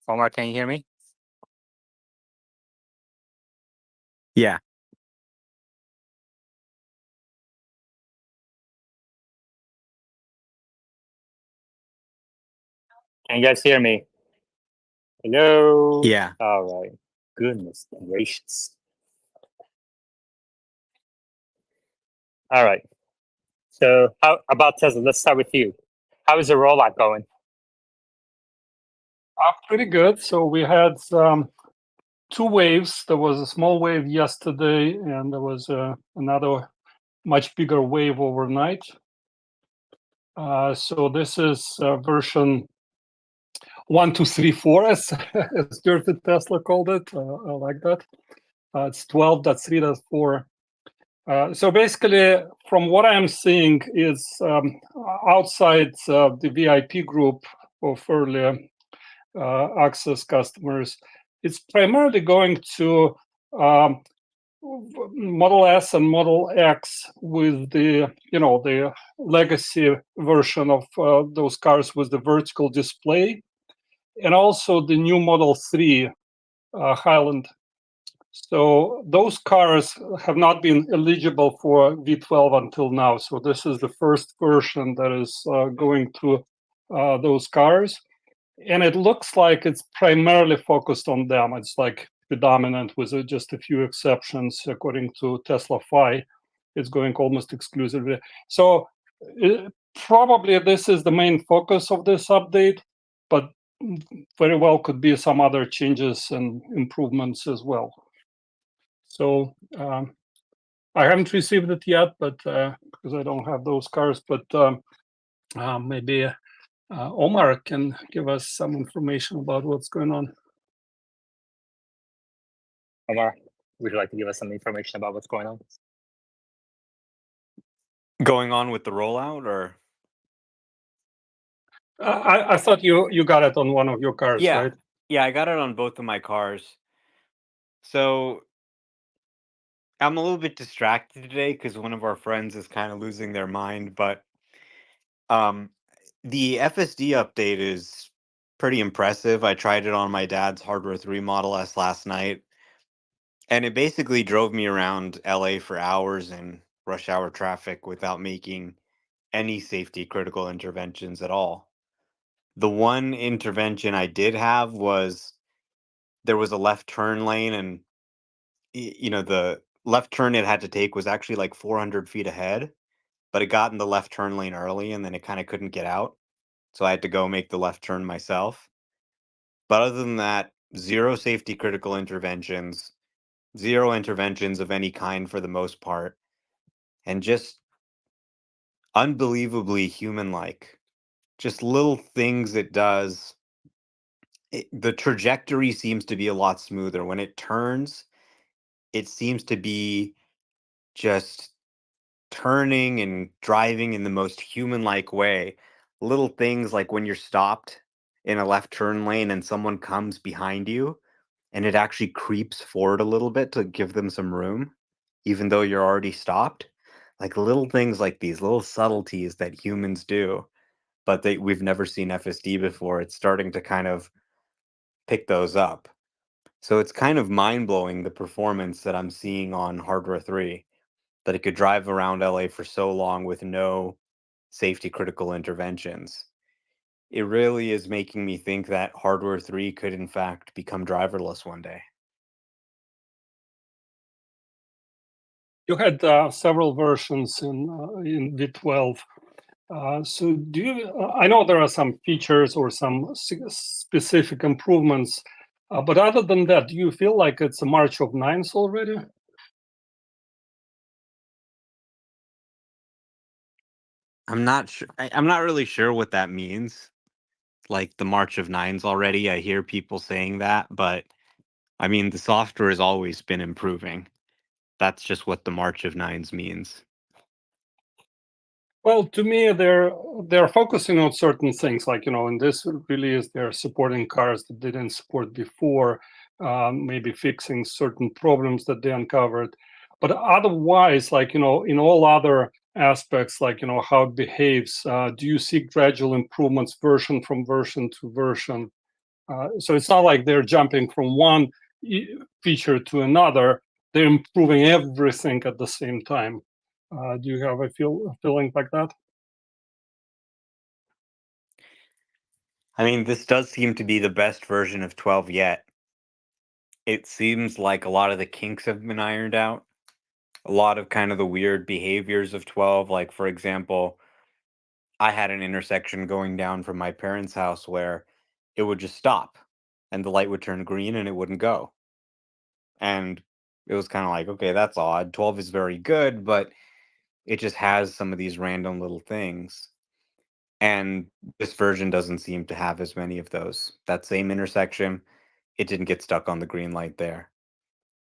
Omar, can you hear me? Yeah. Can you guys hear me? Hello? Yeah. All right. Goodness gracious. All right. So how about Tesla? Let's start with you. How is the rollout going? Pretty good. So we had two waves. There was a small wave yesterday, and there was another much bigger wave overnight. So this is version 1234, as Dirty Tesla called it. I like that. It's 12.3.4. So basically, from what I'm seeing, is outside the VIP group of early access customers, it's primarily going to Model S and Model X with the the legacy version of those cars with the vertical display, and also the new Model 3 Highland. So those cars have not been eligible for V12 until now. So this is the first version that is going to those cars. And it looks like it's primarily focused on them. It's like predominant with just a few exceptions. According to Tesla Fi, it's going almost exclusively. So probably this is the main focus of this update, but very well could be some other changes and improvements as well. So I haven't received it yet, but because I don't have those cars, but maybe Omar can give us some information about what's going on. Omar, would you like to give us some information about what's going on? Going on with the rollout, or I thought you got it on one of your cars, yeah, right? yeah, I got it on both of my cars. So I'm a little bit distracted today because one of our friends is kind of losing their mind, but um, the FSD update is pretty impressive. I tried it on my dad's Hardware 3 Model S last night, and it basically drove me around LA for hours in rush hour traffic without making any safety critical interventions at all. The one intervention I did have was there was a left turn lane, and the left turn it had to take was actually like 400 feet ahead, but it got in the left turn lane early and then it kind of couldn't get out. So I had to go make the left turn myself. But other than that, zero safety critical interventions, zero interventions of any kind for the most part, and just unbelievably human like. Just little things it does. The trajectory seems to be a lot smoother. When it turns, it seems to be just turning and driving in the most human-like way. Little things like when you're stopped in a left turn lane and someone comes behind you and it actually creeps forward a little bit to give them some room, even though you're already stopped. Like little things like these, little subtleties that humans do, but we've never seen FSD before. It's starting to kind of pick those up. So it's kind of mind-blowing, the performance that I'm seeing on Hardware 3, that it could drive around LA for so long with no safety critical interventions. It really is making me think that Hardware 3 could in fact become driverless one day. You had several versions in V12. So do you? I know there are some features or some specific improvements, but other than that, do you feel like it's a march of nines already? I'm not sure. I'm not really sure what that means. Like the March of Nines already. I hear people saying that, but I mean, the software has always been improving. That's just what the March of Nines means. Well, to me, they're focusing on certain things, like in this release, they're supporting cars that they didn't support before, maybe fixing certain problems that they uncovered. But otherwise, like in all other aspects, like how it behaves, do you see gradual improvements, version from version to version? So it's not like they're jumping from one feature to another. They're improving everything at the same time. Do you have a feeling like that? I mean, this does seem to be the best version of 12 yet. It seems like a lot of the kinks have been ironed out. A lot of kind of the weird behaviors of 12. Like, for example, I had an intersection going down from my parents' house where it would just stop and the light would turn green and it wouldn't go. And it was kind of like, okay, that's odd. 12 is very good, but it just has some of these random little things. And this version doesn't seem to have as many of those. That same intersection, it didn't get stuck on the green light there.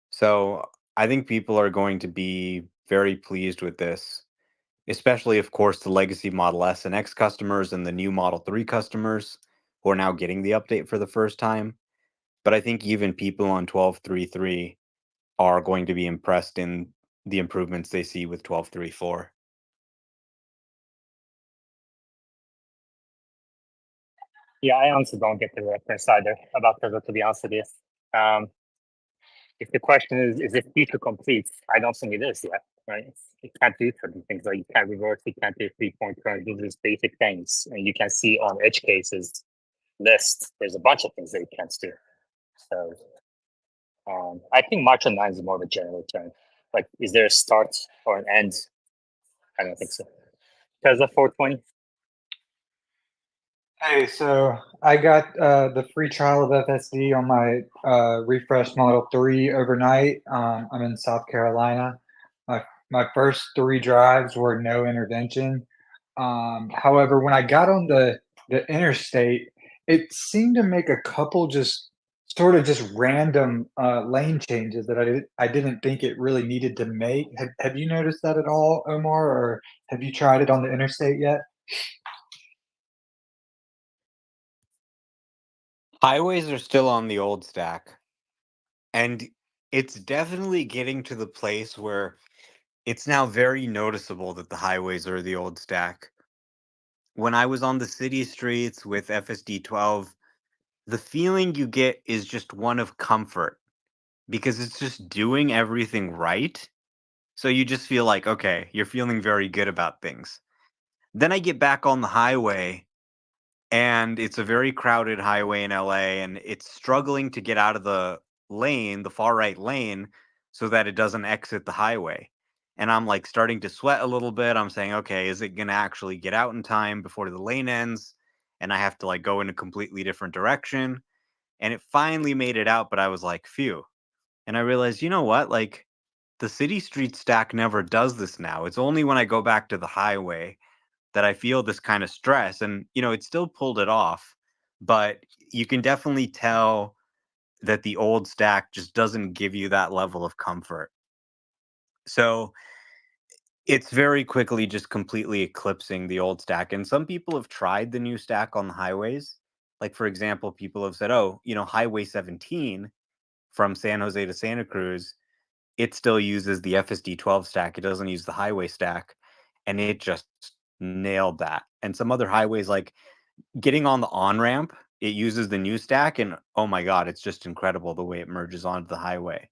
So I think people are going to be very pleased with this, especially, of course, the legacy Model S and X customers and the new Model 3 customers who are now getting the update for the first time. But I think even people on 12.3.3 are going to be impressed in the improvements they see with 12.3.4. Yeah, I honestly don't get the reference either about Tesla, to be honest with you. If the question is it feature complete, I don't think it is yet, right? It can't do certain things, like you can't reverse, you can't do 3-point turn, these are basic things. And you can see on edge cases list, there's a bunch of things that you can't do. So I think March 9 is more of a general term. Like, is there a start or an end? I don't think so. Tesla 420. Hey, so I got the free trial of FSD on my refresh Model 3 overnight. I'm in South Carolina. My first 3 drives were no intervention. However, when I got on the interstate, it seemed to make a couple just sort of just random lane changes that I didn't think it really needed to make. Have you noticed that at all, Omar, or have you tried it on the interstate yet? Highways are still on the old stack. And it's definitely getting to the place where it's now very noticeable that the highways are the old stack. When I was on the city streets with FSD 12, the feeling you get is just one of comfort because it's just doing everything right. So you just feel like, okay, you're feeling very good about things. Then I get back on the highway and it's a very crowded highway in LA and it's struggling to get out of the lane, the far right lane, so that it doesn't exit the highway. And I'm like starting to sweat a little bit. I'm saying, okay, is it going to actually get out in time before the lane ends? And I have to like go in a completely different direction. And it finally made it out, but I was like, phew. And I realized, you know what? Like the city street stack never does this now. It's only when I go back to the highway that I feel this kind of stress. And, it still pulled it off, but you can definitely tell that the old stack just doesn't give you that level of comfort. So it's very quickly just completely eclipsing the old stack. And some people have tried the new stack on the highways. Like, for example, people have said, oh, Highway 17 from San Jose to Santa Cruz, it still uses the FSD 12 stack. It doesn't use the highway stack. And it just nailed that. And some other highways, like getting on the on ramp, it uses the new stack. And oh my God, it's just incredible the way it merges onto the highway.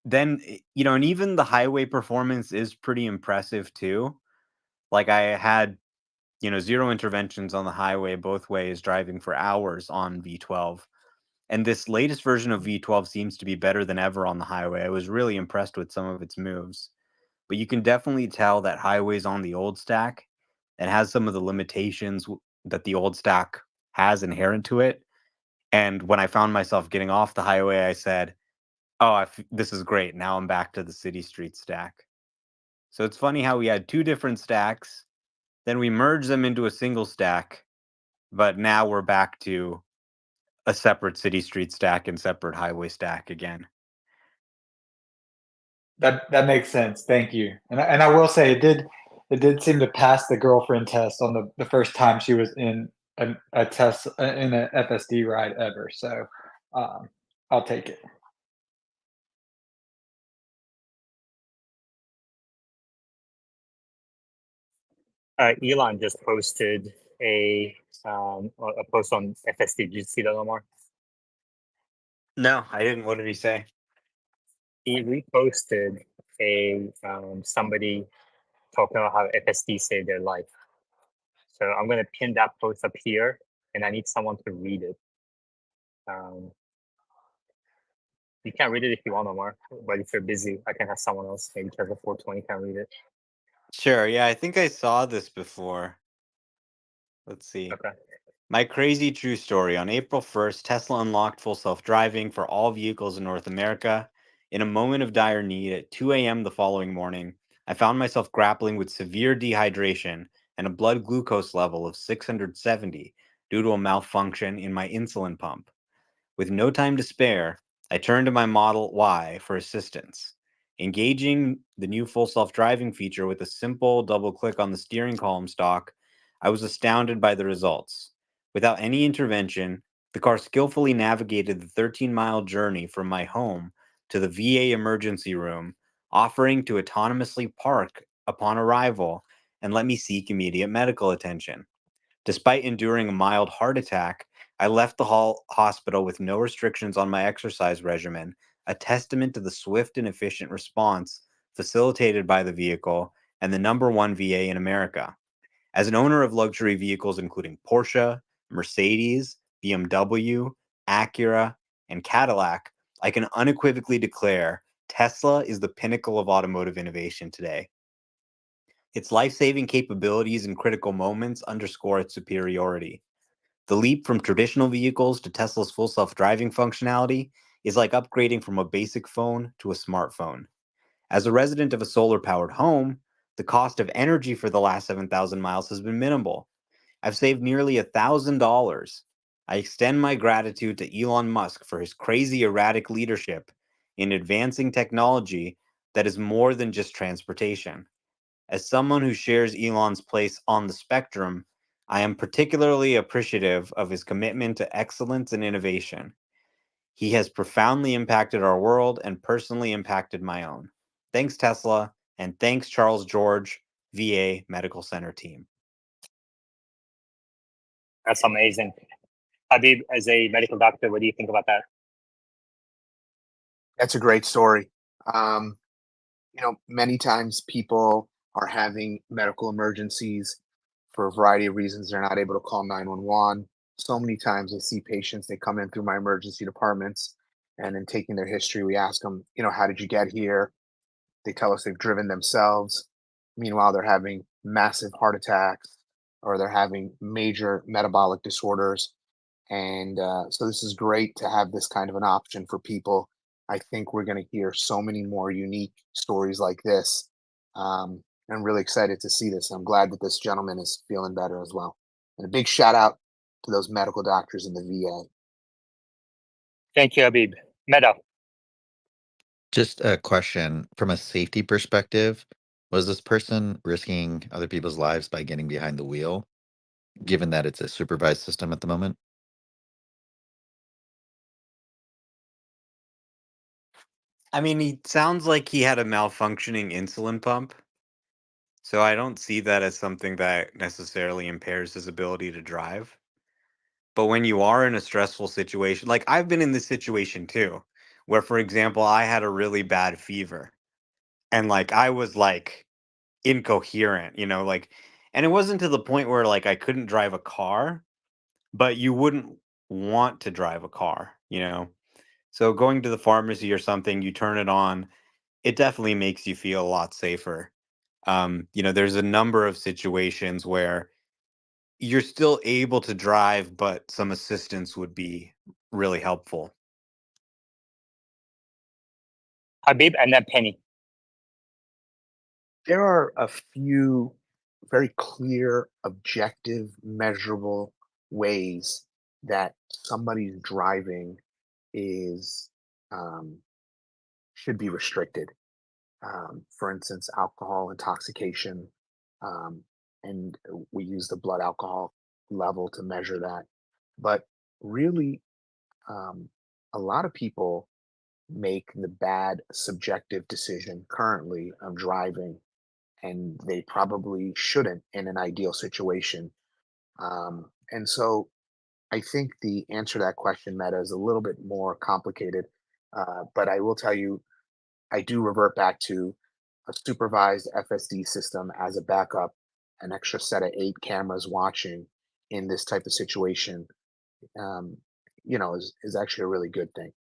Then, and even the highway performance is pretty impressive too. Like I had, 0 interventions on the highway both ways, driving for hours on V12. And this latest version of V12 seems to be better than ever on the highway. I was really impressed with some of its moves. But you can definitely tell that highway's on the old stack and has some of the limitations that the old stack has inherent to it. And when I found myself getting off the highway, I said, oh, this is great. Now I'm back to the city street stack. So it's funny how we had 2 different stacks, then we merged them into a single stack, but now we're back to a separate city street stack and separate highway stack again. That makes sense. Thank you. And I will say it did seem to pass the girlfriend test on the first time she was in a test in a FSD ride ever. So I'll take it. Elon just posted a post on FSD. Did you see that, Omar? No, I didn't. What did he say? He reposted somebody talking about how FSD saved their life. So I'm gonna pin that post up here, and I need someone to read it. You can read it if you want, Omar, but if you're busy, I can have someone else, maybe Trevor 420 can read it. Sure. Yeah, I think I saw this before. Let's see. Okay. My crazy true story. On April 1st, Tesla unlocked full self-driving for all vehicles in North America. In a moment of dire need at 2 a.m. the following morning, I found myself grappling with severe dehydration and a blood glucose level of 670 due to a malfunction in my insulin pump. With no time to spare, I turned to my Model Y for assistance. Engaging the new full self-driving feature with a simple double click on the steering column stalk, I was astounded by the results. Without any intervention, the car skillfully navigated the 13-mile journey from my home to the VA emergency room, offering to autonomously park upon arrival and let me seek immediate medical attention. Despite enduring a mild heart attack, I left the hospital with no restrictions on my exercise regimen, a testament to the swift and efficient response facilitated by the vehicle and the #1 VA in America. As an owner of luxury vehicles including Porsche, Mercedes, BMW, Acura, and Cadillac, I can unequivocally declare Tesla is the pinnacle of automotive innovation today. Its life-saving capabilities in critical moments underscore its superiority. The leap from traditional vehicles to Tesla's full self-driving functionality is like upgrading from a basic phone to a smartphone. As a resident of a solar-powered home, the cost of energy for the last 7,000 miles has been minimal. I've saved nearly $1,000. I extend my gratitude to Elon Musk for his crazy erratic leadership in advancing technology that is more than just transportation. As someone who shares Elon's place on the spectrum, I am particularly appreciative of his commitment to excellence and innovation. He has profoundly impacted our world and personally impacted my own. Thanks, Tesla, and thanks, Charles George, VA Medical Center team. That's amazing. Habib, as a medical doctor, what do you think about that? That's a great story. Many times people are having medical emergencies for a variety of reasons. They're not able to call 911. So many times I see patients, they come in through my emergency departments, and in taking their history, we ask them, how did you get here? They tell us they've driven themselves. Meanwhile, they're having massive heart attacks or they're having major metabolic disorders. And so this is great to have this kind of an option for people. I think we're going to hear so many more unique stories like this. I'm really excited to see this. I'm glad that this gentleman is feeling better as well. And a big shout out to those medical doctors in the VA. Thank you, Habib. Meta. Just a question from a safety perspective. Was this person risking other people's lives by getting behind the wheel, given that it's a supervised system at the moment? I mean, he sounds like he had a malfunctioning insulin pump. So I don't see that as something that necessarily impairs his ability to drive. But when you are in a stressful situation, like I've been in this situation too, where, for example, I had a really bad fever and like I was like incoherent, and it wasn't to the point where like I couldn't drive a car, but you wouldn't want to drive a car. So going to the pharmacy or something, you turn it on, it definitely makes you feel a lot safer. There's a number of situations where you're still able to drive, but some assistance would be really helpful. Habib and then Penny. There are a few very clear, objective, measurable ways that somebody's driving is should be restricted. For instance, alcohol intoxication, and we use the blood alcohol level to measure that. But really, a lot of people make the bad subjective decision currently of driving, and they probably shouldn't in an ideal situation. And so I think the answer to that question, Meta, is a little bit more complicated. But I will tell you, I do revert back to a supervised FSD system as a backup, an extra set of 8 cameras watching in this type of situation, um, is actually a really good thing.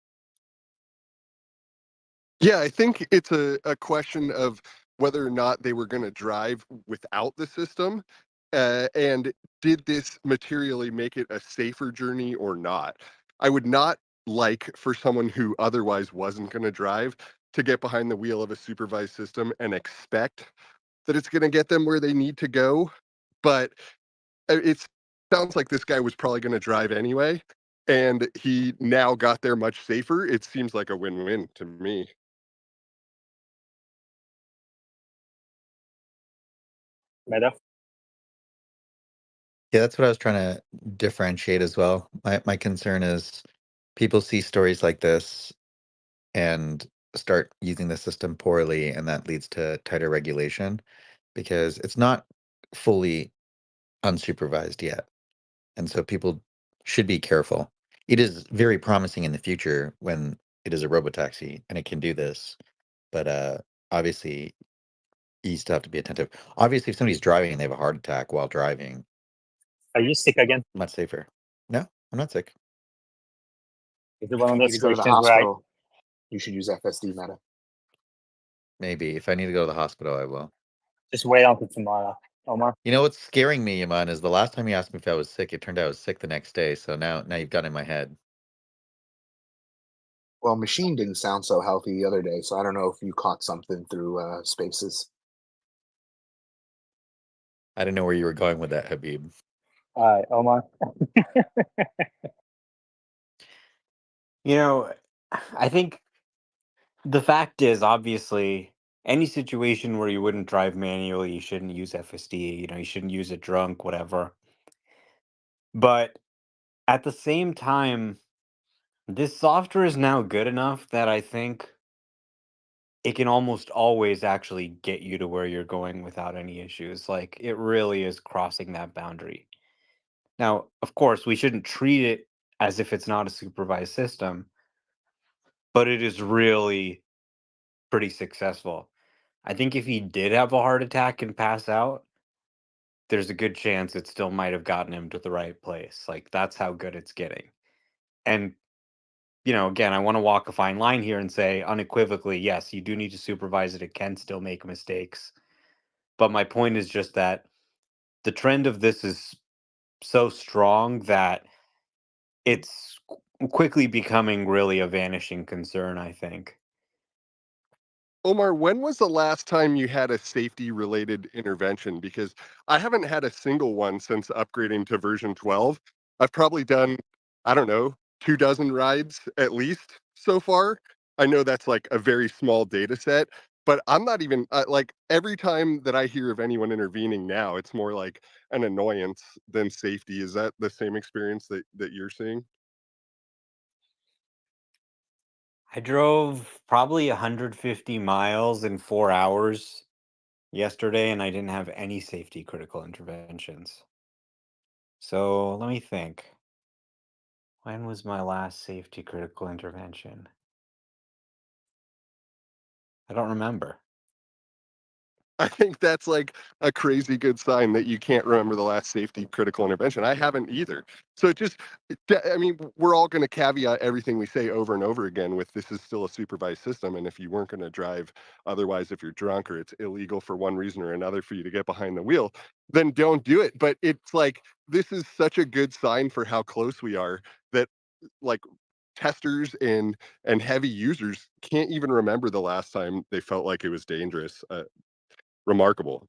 Yeah, I think it's a question of whether or not they were going to drive without the system. And did this materially make it a safer journey or not? I would not like for someone who otherwise wasn't going to drive to get behind the wheel of a supervised system and expect that it's going to get them where they need to go. But it sounds like this guy was probably going to drive anyway. And he now got there much safer. It seems like a win-win to me. Meta? Yeah, that's what I was trying to differentiate as well. My concern is people see stories like this and start using the system poorly, and that leads to tighter regulation because it's not fully unsupervised yet. And so people should be careful. It is very promising in the future when it is a robotaxi and it can do this. But obviously, you still have to be attentive. Obviously, if somebody's driving and they have a heart attack while driving, Are you sick again? much safer. No, I'm not sick. Is it If one of you need those to go to the situations where hospital, you should use FSD Meta. Maybe if I need to go to the hospital, I will. just wait until tomorrow, Omar? You know what's scaring me, Yaman, is the last time you asked me if I was sick, it turned out I was sick the next day. So now you've got it in my head. Well, Machine didn't sound so healthy the other day, so I don't know if you caught something through Spaces. I didn't know where you were going with that, Habib. All right, Omar. I think the fact is, obviously, any situation where you wouldn't drive manually, you shouldn't use FSD. You shouldn't use it drunk, whatever. But at the same time, this software is now good enough that I think it can almost always actually get you to where you're going without any issues. Like, it really is crossing that boundary. Now, of course, we shouldn't treat it as if it's not a supervised system, but it is really pretty successful. I think if he did have a heart attack and pass out, there's a good chance it still might have gotten him to the right place. Like, that's how good it's getting. And, again, I want to walk a fine line here and say unequivocally, yes, you do need to supervise it. It can still make mistakes. But my point is just that the trend of this is so strong that it's quickly becoming really a vanishing concern, I think. Omar, when was the last time you had a safety related intervention? Because I haven't had a single one since upgrading to version 12. I've probably done, I don't know, 2 dozen rides at least so far. I know that's like a very small data set, but I'm not even like every time that I hear of anyone intervening now, it's more like an annoyance than safety. Is that the same experience that you're seeing? I drove probably 150 miles in 4 hours yesterday, and I didn't have any safety critical interventions. So let me think. When was my last safety critical intervention? I don't remember. I think that's like a crazy good sign that you can't remember the last safety critical intervention. I haven't either. So I mean, we're all going to caveat everything we say over and over again with this is still a supervised system. And if you weren't going to drive otherwise, if you're drunk or it's illegal for one reason or another for you to get behind the wheel, then don't do it. But it's like, this is such a good sign for how close we are that like testers and heavy users can't even remember the last time they felt like it was dangerous. Remarkable.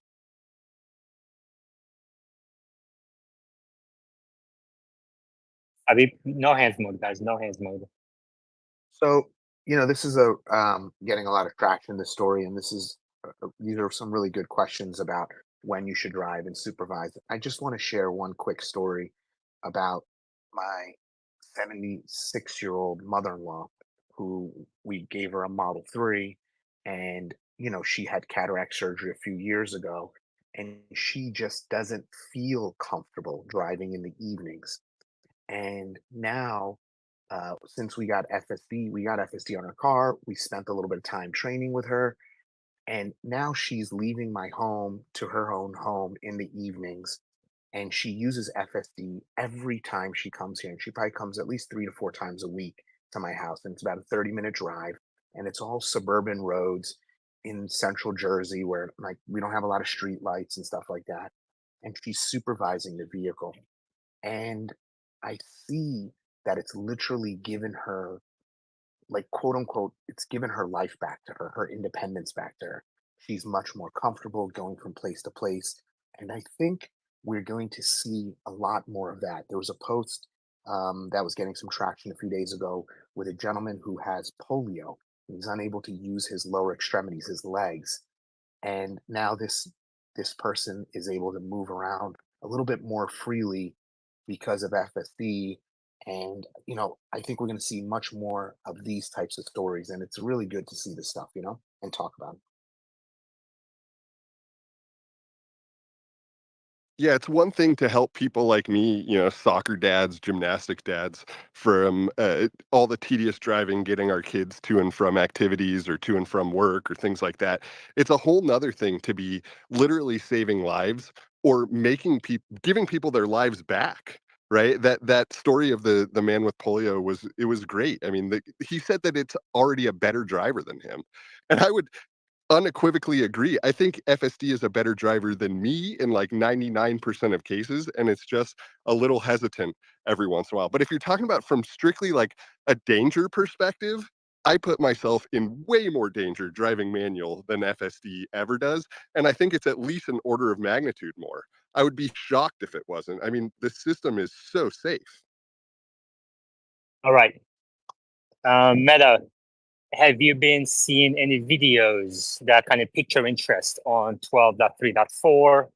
Habib, no hands mode, guys. No hands mode. So, this is getting a lot of traction, this story, and these are some really good questions about when you should drive and supervise. I just want to share one quick story about my 76-year-old mother-in-law who we gave her a Model 3, and she had cataract surgery a few years ago, and she just doesn't feel comfortable driving in the evenings. And now, since we got FSD on her car. We spent a little bit of time training with her, and now she's leaving my home to her own home in the evenings. And she uses FSD every time she comes here. And she probably comes at least 3 to 4 times a week to my house. And it's about a 30-minute drive. And it's all suburban roads in central Jersey where like we don't have a lot of street lights and stuff like that. And she's supervising the vehicle. And I see that it's literally given her, like, quote unquote, it's given her life back to her, her independence back to her. She's much more comfortable going from place to place. And I think we're going to see a lot more of that. There was a post that was getting some traction a few days ago with a gentleman who has polio. He's unable to use his lower extremities, his legs. And now this person is able to move around a little bit more freely because of FSD. And I think we're going to see much more of these types of stories, and it's really good to see this stuff, and talk about it. Yeah, it's one thing to help people like me, soccer dads, gymnastic dads, from all the tedious driving, getting our kids to and from activities or to and from work or things like that. It's a whole nother thing to be literally saving lives or giving people their lives back. Right. That story of the man with polio was great. I mean, he said that it's already a better driver than him, and I would unequivocally agree. I think FSD is a better driver than me in like 99% of cases, and it's just a little hesitant every once in a while. But if you're talking about from strictly like a danger perspective, I put myself in way more danger driving manual than FSD ever does. And I think it's at least an order of magnitude more. I would be shocked if it wasn't. I mean, the system is so safe. All right. Meta, have you been seeing any videos that kind of pique your interest on 12.3.4 or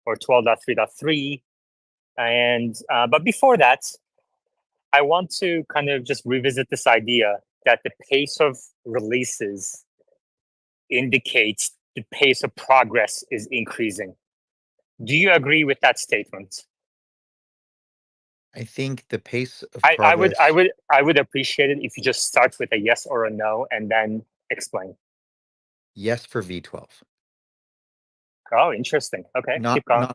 12.3.3? And but before that, I want to kind of just revisit this idea that the pace of releases indicates the pace of progress is increasing. Do you agree with that statement? I think the pace of I would progress. I would appreciate it if you just start with a yes or a no and then explain. Yes for V12. Oh, interesting. Okay, Not keep going.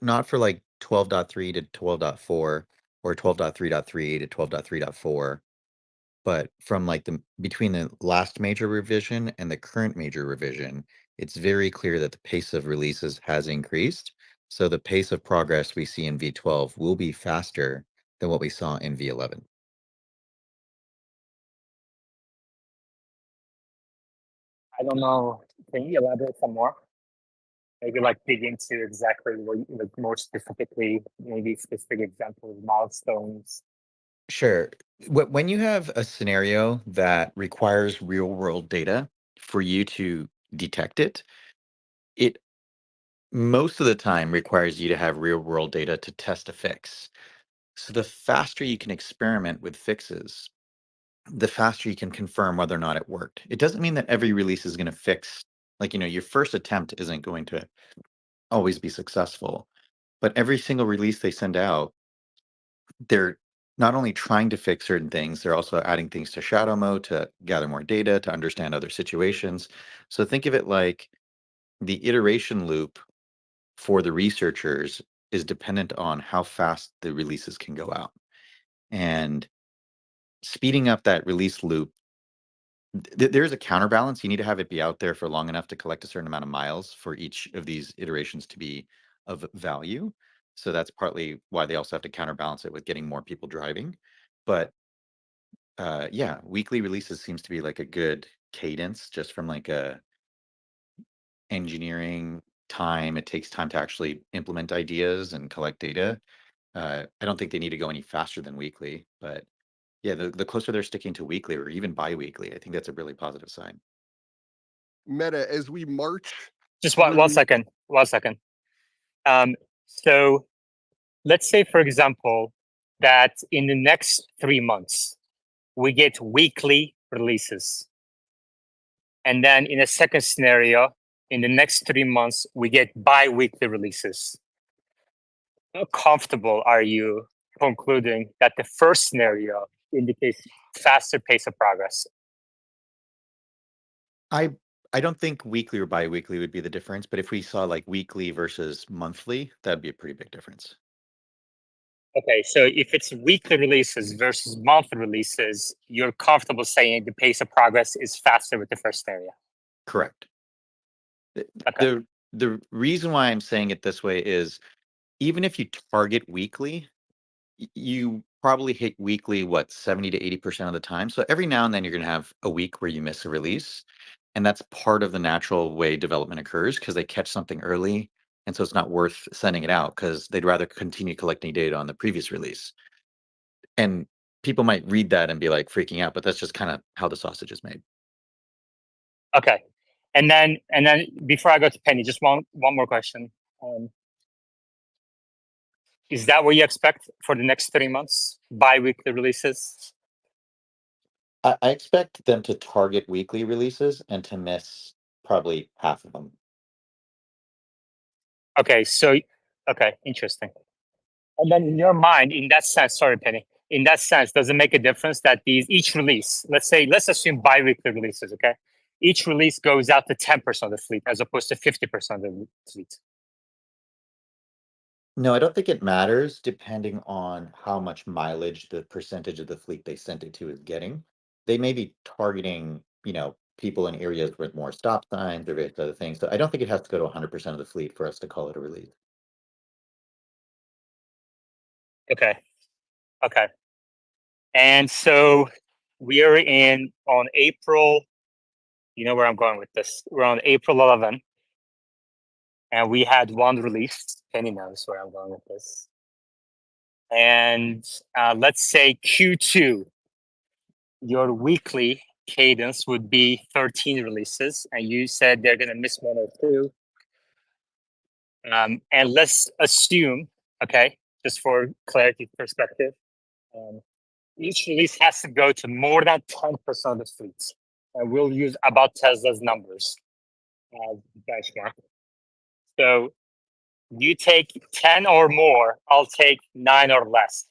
not for like 12.3 to 12.4 or 12.3.3 to 12.3.4, but from like between the last major revision and the current major revision, it's very clear that the pace of releases has increased. So the pace of progress we see in V12 will be faster than what we saw in V11. I don't know. Can you elaborate some more? Maybe like dig into exactly what, like more specifically, maybe specific examples, milestones. Sure. When you have a scenario that requires real world data for you to detect it, it most of the time requires you to have real world data to test a fix. So the faster you can experiment with fixes, the faster you can confirm whether or not it worked. It doesn't mean that every release is going to fix, like, your first attempt isn't going to always be successful, but every single release they send out, they're not only trying to fix certain things, they're also adding things to shadow mode to gather more data, to understand other situations. So think of it like the iteration loop for the researchers is dependent on how fast the releases can go out. And speeding up that release loop, there's a counterbalance. You need to have it be out there for long enough to collect a certain amount of miles for each of these iterations to be of value. So that's partly why they also have to counterbalance it with getting more people driving. But yeah, weekly releases seems to be like a good cadence just from like a engineering time. It takes time to actually implement ideas and collect data. I don't think they need to go any faster than weekly, but yeah, the closer they're sticking to weekly or even bi-weekly, I think that's a really positive sign. Meta, as we march Just one through. second. 1 second. So let's say, for example, that in the next 3 months, we get weekly releases. And then in a second scenario, in the next 3 months, we get bi-weekly releases. How comfortable are you concluding that the first scenario indicates faster pace of progress? I don't think weekly or bi-weekly would be the difference, but if we saw like weekly versus monthly, that'd be a pretty big difference. Okay, so if it's weekly releases versus monthly releases, you're comfortable saying the pace of progress is faster with the first scenario? Correct. Okay. The reason why I'm saying it this way is even if you target weekly, you probably hit weekly, 70 to 80% of the time. So every now and then you're going to have a week where you miss a release. And that's part of the natural way development occurs because they catch something early. And so it's not worth sending it out because they'd rather continue collecting data on the previous release. And people might read that and be like freaking out, but that's just kind of how the sausage is made. Okay. And then before I go to Penny, just one more question. Is that what you expect for the next 3 months? Bi-weekly releases? I expect them to target weekly releases and to miss probably half of them. Okay, interesting. And then in your mind, in that sense, sorry, Penny, in that sense, does it make a difference that each release, let's assume bi-weekly releases, okay? Each release goes out to 10% of the fleet as opposed to 50% of the fleet. No, I don't think it matters depending on how much mileage the percentage of the fleet they sent it to is getting. They may be targeting, people in areas with more stop signs or various other things. So I don't think it has to go to 100% of the fleet for us to call it a release. Okay. And so we are on April, you know where I'm going with this. We're on April 11, and we had one release. Penny knows where I'm going with this. And let's say Q2, your weekly cadence would be 13 releases, and you said they're going to miss 1 or 2. And let's assume, okay, just for clarity perspective, each release has to go to more than 10% of the fleet. And we'll use about Tesla's numbers as benchmark. So you take 10 or more, I'll take 9 or less.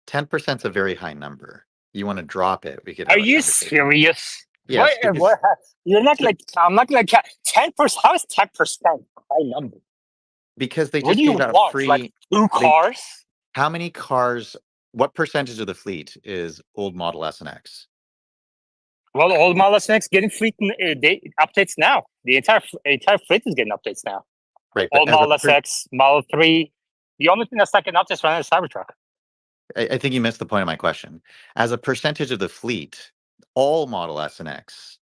10% is a very high number. You want to drop it? We could. Are you serious? Yes. What? You're not like I'm not gonna count 10%. How is 10% high number? Because they What just do you gave out want? free. Like 2 cars? How many cars? What percentage of the fleet is old Model S and X? Well, the old Model S and X getting fleet updates now. The entire fleet is getting updates now. Right. Old Model S X, Model 3. The only thing that's not getting updates right now is Cybertruck. I think you missed the point of my question. As a percentage of the fleet, all Model S and X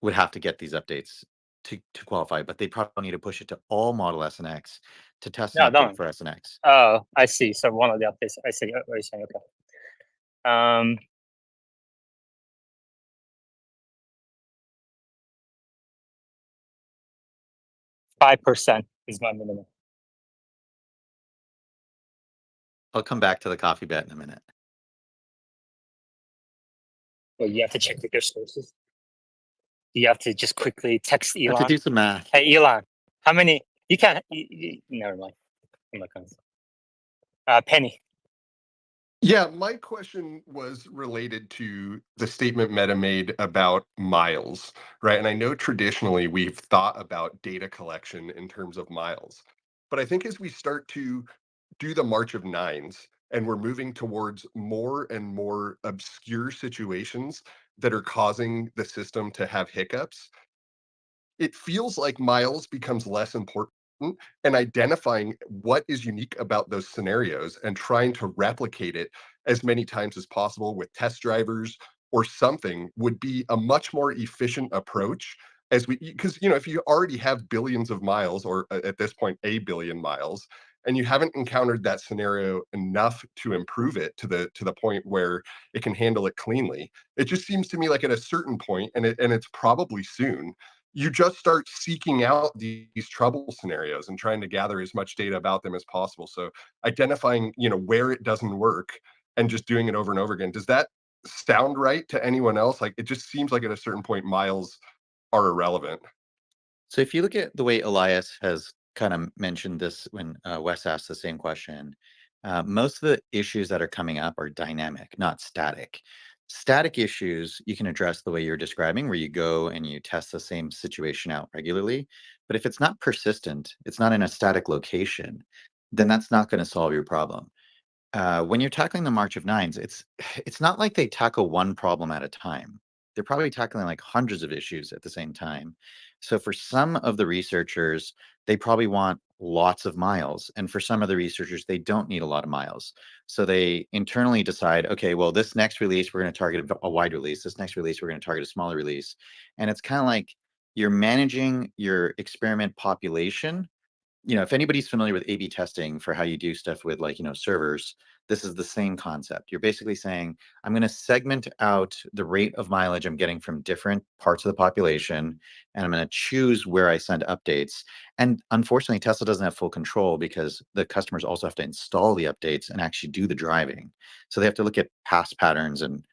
would have to get these updates to qualify, but they probably need to push it to all Model S and X to test an update for S and X. Oh, I see. So one of the updates. I see what you're saying. Okay. 5% is my minimum. I'll come back to the coffee bet in a minute. Well, you have to check with your sources. You have to just quickly text Elon. I have to do some math. Hey, Elon, how many? You can't. Never mind. I'm not gonna. Penny. Yeah, my question was related to the statement Meta made about miles, right? And I know traditionally we've thought about data collection in terms of miles, but I think as we start to do the March of Nines and we're moving towards more and more obscure situations that are causing the system to have hiccups, it feels like miles becomes less important, and identifying what is unique about those scenarios and trying to replicate it as many times as possible with test drivers or something would be a much more efficient approach because if you already have billions of miles, or at this point a billion miles, and you haven't encountered that scenario enough to improve it to the point where it can handle it cleanly, it just seems to me like at a certain point, and it's probably soon, you just start seeking out these trouble scenarios and trying to gather as much data about them as possible. So identifying, where it doesn't work and just doing it over and over again. Does that sound right to anyone else? Like, it just seems like at a certain point, miles are irrelevant. So if you look at the way Elias has kind of mentioned this when Wes asked the same question, most of the issues that are coming up are dynamic, not static. Static issues you can address the way you're describing, where you go and you test the same situation out regularly. But if it's not persistent, it's not in a static location, then that's not going to solve your problem. When you're tackling the March of Nines, it's not like they tackle one problem at a time. They're probably tackling like hundreds of issues at the same time. So for some of the researchers, they probably want lots of miles, and for some of the researchers, they don't need a lot of miles. So they internally decide, okay, well, this next release we're going to target a wide release. This next release we're going to target a smaller release, and it's kind of like you're managing your experiment population. If anybody's familiar with A/B testing for how you do stuff with like, servers, this is the same concept. You're basically saying, I'm going to segment out the rate of mileage I'm getting from different parts of the population, and I'm going to choose where I send updates. And unfortunately, Tesla doesn't have full control because the customers also have to install the updates and actually do the driving. So they have to look at past patterns and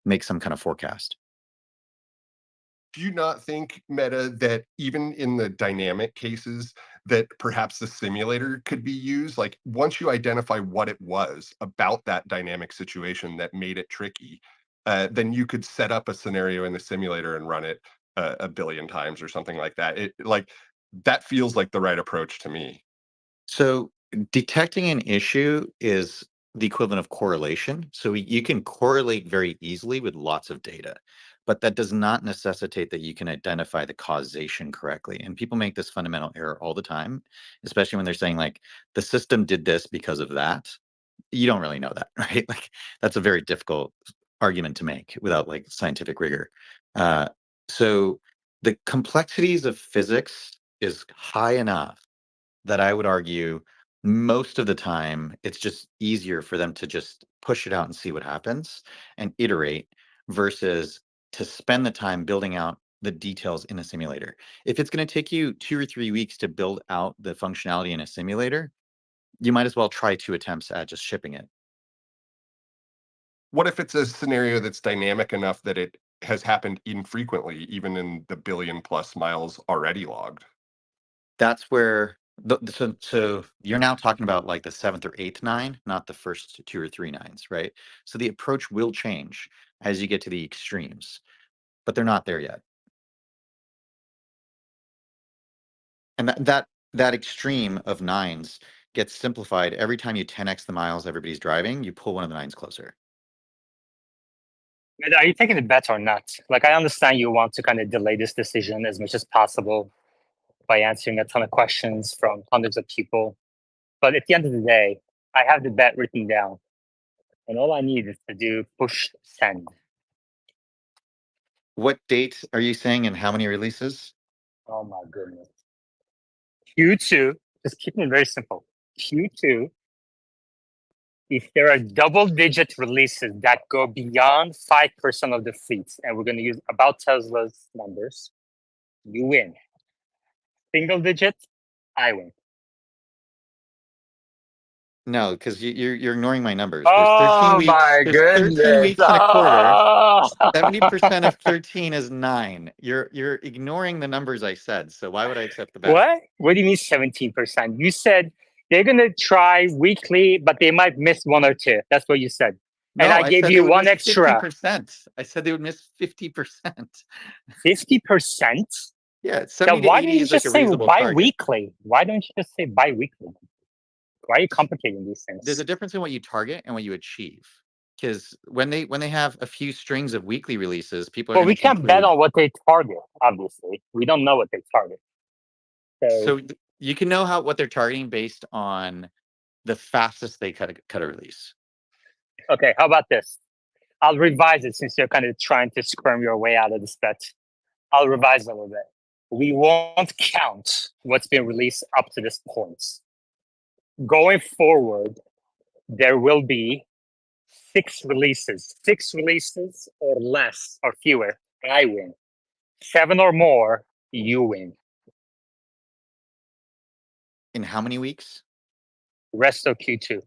make some kind of forecast. Do you not think, Meta, that even in the dynamic cases, that perhaps the simulator could be used? Like once you identify what it was about that dynamic situation that made it tricky, then you could set up a scenario in the simulator and run it a billion times or something like that. That feels like the right approach to me. So detecting an issue is the equivalent of correlation. So you can correlate very easily with lots of data, but that does not necessitate that you can identify the causation correctly. And people make this fundamental error all the time, especially when they're saying like the system did this because of that. You don't really know that, right? Like that's a very difficult argument to make without like scientific rigor. So the complexities of physics is high enough that I would argue most of the time it's just easier for them to just push it out and see what happens and iterate versus to spend the time building out the details in a simulator. If it's going to take you 2 or 3 weeks to build out the functionality in a simulator, you might as well try 2 attempts at just shipping it. What if it's a scenario that's dynamic enough that it has happened infrequently, even in the billion plus miles already logged? That's where so you're now talking about like the 7th or 8th nine, not the first 2 or 3 nines, right? So the approach will change as you get to the extremes, but they're not there yet. And that extreme of nines gets simplified every time you 10x the miles everybody's driving, you pull one of the nines closer. Are you taking a bet or not? Like, I understand you want to kind of delay this decision as much as possible by answering a ton of questions from hundreds of people. But at the end of the day, I have the bet written down. And all I need is to do push send. What date are you saying and how many releases? Oh my goodness. Q2, just keeping it very simple. Q2, if there are double-digit releases that go beyond 5% of the fleets, and we're going to use about Tesla's numbers, you win. Single digit, I win. No, because you're ignoring my numbers. Oh my There's 13 weeks in a quarter. Oh. 70% of 13 is 9. You're ignoring the numbers I said. So why would I accept the bet? What? What do you mean 17%? You said they're going to try weekly, but they might miss 1 or 2. That's what you said. No, And I gave said you they would one miss extra. 50%. I said they would miss 50%. 50%? Yeah, 70 Then to why 80 don't you is like just a say reasonable target. bi-weekly? Why don't you just say bi-weekly? Why are you complicating these things? There's a difference in what you target and what you achieve. Because when they have a few strings of weekly releases, people are Well, going we to can't bet on what they target, obviously. We don't know what they target. So you can know what they're targeting based on the fastest they cut a release. Okay, how about this? I'll revise it since you're kind of trying to squirm your way out of this bet. I'll revise a little bit. We won't count what's been released up to this point. Going forward, there will be 6 releases. 6 releases or less or fewer, I win. 7 or more, you win. In how many weeks? Rest of Q2.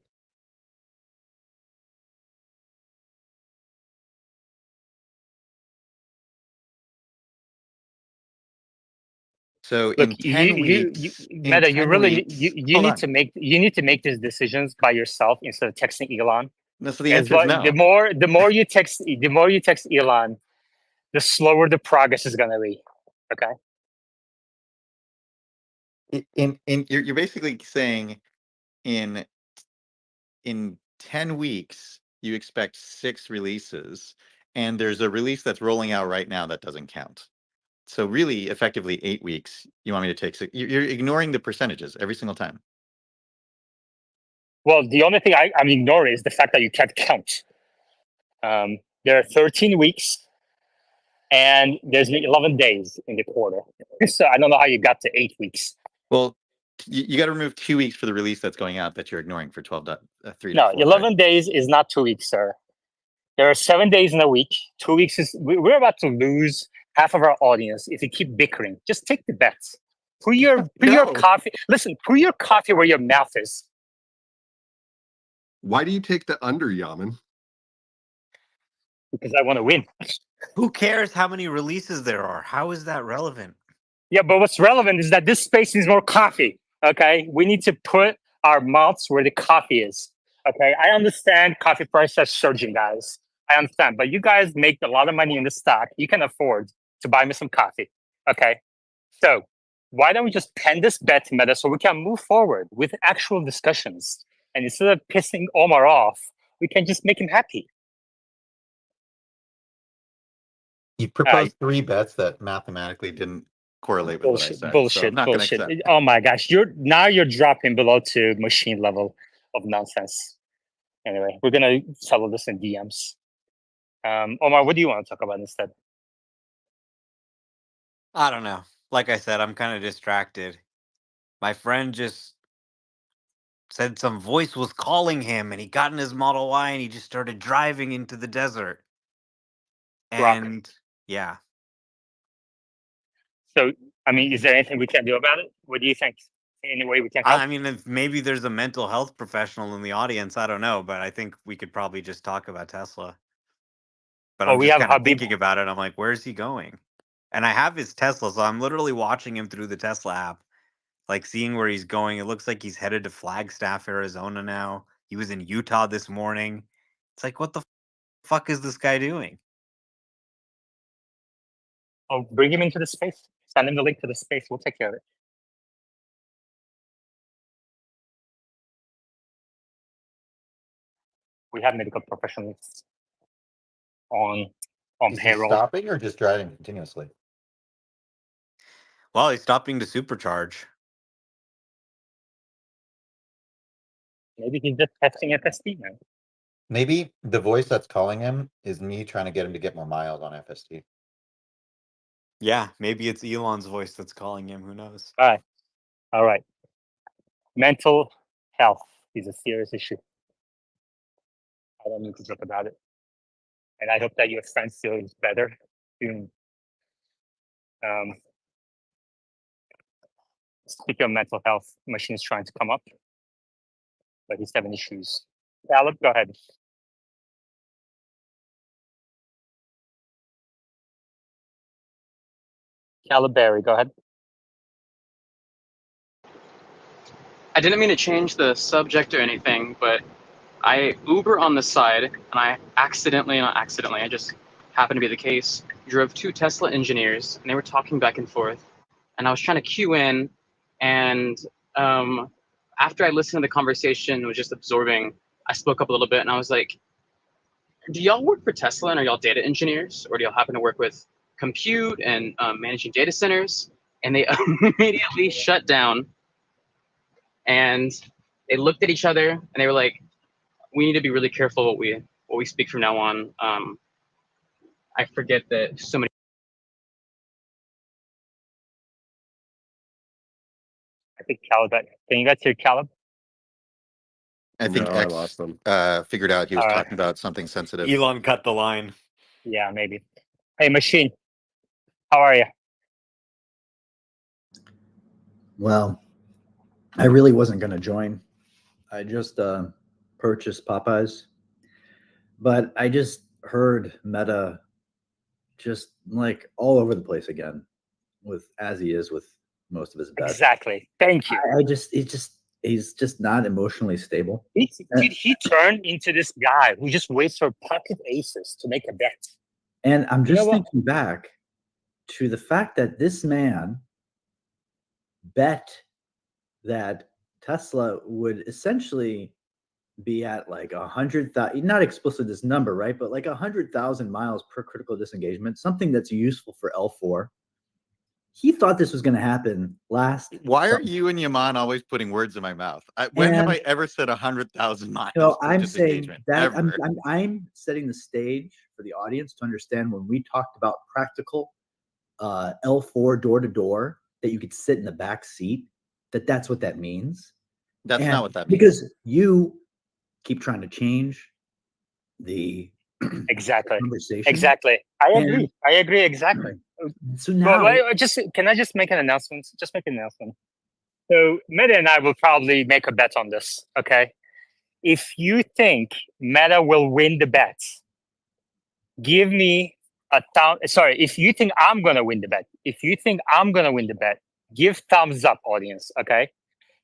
So Look, in 10 weeks, Meta, you really you hold need on. to make these decisions by yourself instead of texting Elon. No, so the As answer is well, no. the more you text Elon, the slower the progress is gonna be. Okay. You're basically saying in 10 weeks you expect 6 releases, and there's a release that's rolling out right now that doesn't count. So really, effectively 8 weeks. You want me to take 6? You're ignoring the percentages every single time. Well, the only thing I'm ignoring is the fact that you can't count. There are 13 weeks, and there's 11 days in the quarter. So I don't know how you got to 8 weeks. Well, you got to remove 2 weeks for the release that's going out that you're ignoring for 12.3. No, 11 days is not 2 weeks, sir. There are 7 days in a week. 2 weeks is we're about to lose half of our audience if you keep bickering. Just take the bets. Put your coffee. Listen, put your coffee where your mouth is. Why do you take the under, Yaman? Because I want to win. Who cares how many releases there are? How is that relevant? Yeah, but what's relevant is that this space needs more coffee. Okay, we need to put our mouths where the coffee is. Okay, I understand coffee prices are surging, guys. I understand, but you guys make a lot of money in the stock. You can afford to buy me some coffee. Okay, so why don't we just pen this bet, Meta, so we can move forward with actual discussions, and instead of pissing Omar off, we can just make him happy. You proposed 3 bets that mathematically didn't correlate with what I said. Bullshit. So I'm not going to accept. Oh my gosh, you're dropping below to machine level of nonsense. Anyway, we're gonna settle this in DMs. Omar, what do you want to talk about instead? I don't know. Like I said, I'm kind of distracted. My friend just said some voice was calling him, and he got in his Model Y and he just started driving into the desert. And yeah. So, I mean, is there anything we can do about it? What do you think? Any way we can help? I mean, if maybe there's a mental health professional in the audience. I don't know, but I think we could probably just talk about Tesla. But I'm just kind of thinking about it. I'm like, where's he going? And I have his Tesla, so I'm literally watching him through the Tesla app, like seeing where he's going. It looks like he's headed to Flagstaff, Arizona now. He was in Utah this morning. It's like, what the fuck is this guy doing? Oh, bring him into the space. Send him the link to the space. We'll take care of it. We have medical professionals on payroll. Stopping or just driving continuously? Well, he's stopping to supercharge. Maybe he's just testing FSD, man. Maybe the voice that's calling him is me trying to get him to get more miles on FSD. Yeah, maybe it's Elon's voice that's calling him. Who knows? All right. Mental health is a serious issue. I don't need to joke about it. And I hope that your friend feels better soon. Speaking of mental health, machine's trying to come up, but he's having issues. Caleb, go ahead. Caleb Berry, go ahead. I didn't mean to change the subject or anything, but I Uber on the side, and I I just happened to be the case, drove 2 Tesla engineers, and they were talking back and forth, and I was trying to queue in, and after I listened to the conversation and was just absorbing, I spoke up a little bit, and I was like, do y'all work for Tesla, and are y'all data engineers, or do y'all happen to work with compute and managing data centers? And they immediately shut down, and they looked at each other, and they were like, we need to be really careful what we speak from now on. I forget that so many. I think Caleb, can you guys hear Caleb? I think I lost them. Figured out he was talking about something sensitive. Elon cut the line. Yeah, maybe. Hey, Machine, how are you? Well, I really wasn't going to join. I just purchased Popeyes, but I just heard Meta just like all over the place again, with as he is with most of his bets. Exactly. Thank you. He's just not emotionally stable. Dude, he turned into this guy who just waits for pocket aces to make a bet. And I'm You know just what? thinking back to the fact that this man bet that Tesla would essentially be at like 100,000, not explicit this number, right? But like 100,000 miles per critical disengagement, something that's useful for L4. He thought this was going to happen last. Why are summer. you and Yaman always putting words in my mouth? When have I ever said 100,000 miles? No, per I'm saying disengagement? that Ever. I'm setting the stage for the audience to understand when we talked about practical L4 door to door that you could sit in the back seat, that's what that means. That's And not what that means. because you keep trying to change the Exactly. conversation. Exactly. I agree. Exactly. So now, Can I just make an announcement? Just make an announcement. So Meta and I will probably make a bet on this. Okay. If you think Meta will win the bet, give me if you think I'm gonna win the bet, give thumbs up, audience. Okay.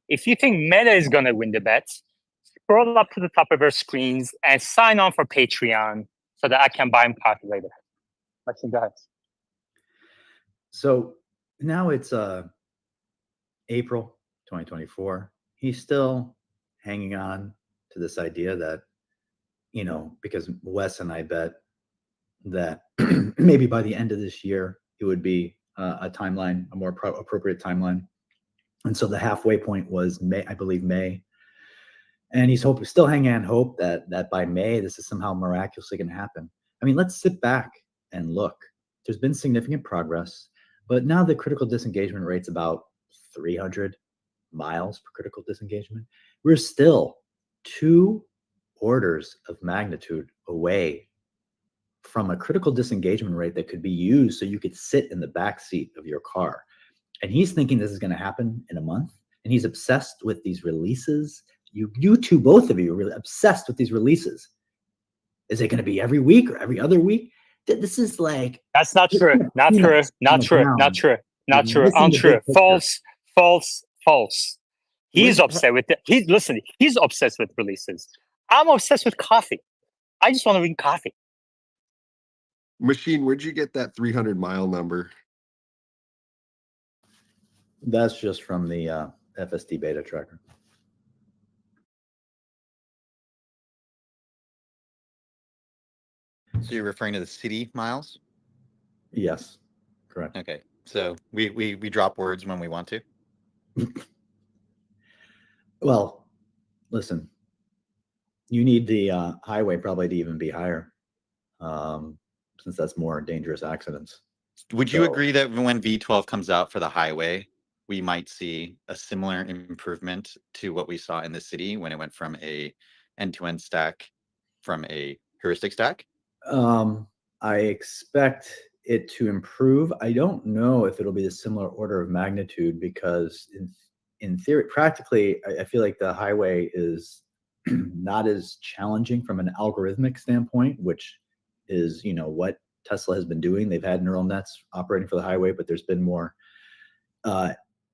If you think Meta is gonna win the bet, scroll up to the top of our screens and sign on for Patreon so that I can buy him coffee later. Go ahead. so now it's April 2024. He's still hanging on to this idea that, because Wes and I bet that maybe by the end of this year, it would be a timeline, a more appropriate timeline. And so the halfway point was May, I believe May. And he's still hanging on hope that by May, this is somehow miraculously going to happen. I mean, let's sit back and look. There's been significant progress, but now the critical disengagement rate's about 300 miles per critical disengagement. We're still 2 orders of magnitude away from a critical disengagement rate that could be used so you could sit in the back seat of your car. And he's thinking this is going to happen in a month. And he's obsessed with these releases. You two, both of you, are really obsessed with these releases. Is it going to be every week or every other week? This is like... That's not true. Not true. Not true. Not true. Not true. Untrue. False. False. False. He's upset with it. He's obsessed with releases. I'm obsessed with coffee. I just want to drink coffee. Machine, where'd you get that 300-mile number? That's just from the FSD beta tracker. So you're referring to the city miles? Yes, correct. Okay. So we drop words when we want to? Well, listen, you need the highway probably to even be higher, since that's more dangerous accidents. Would you agree that when V12 comes out for the highway, we might see a similar improvement to what we saw in the city when it went from a end-to-end stack from a heuristic stack? I expect it to improve. I don't know if it'll be a similar order of magnitude because in theory, practically, I feel like the highway is not as challenging from an algorithmic standpoint, which is, what Tesla has been doing. They've had neural nets operating for the highway, but there's been more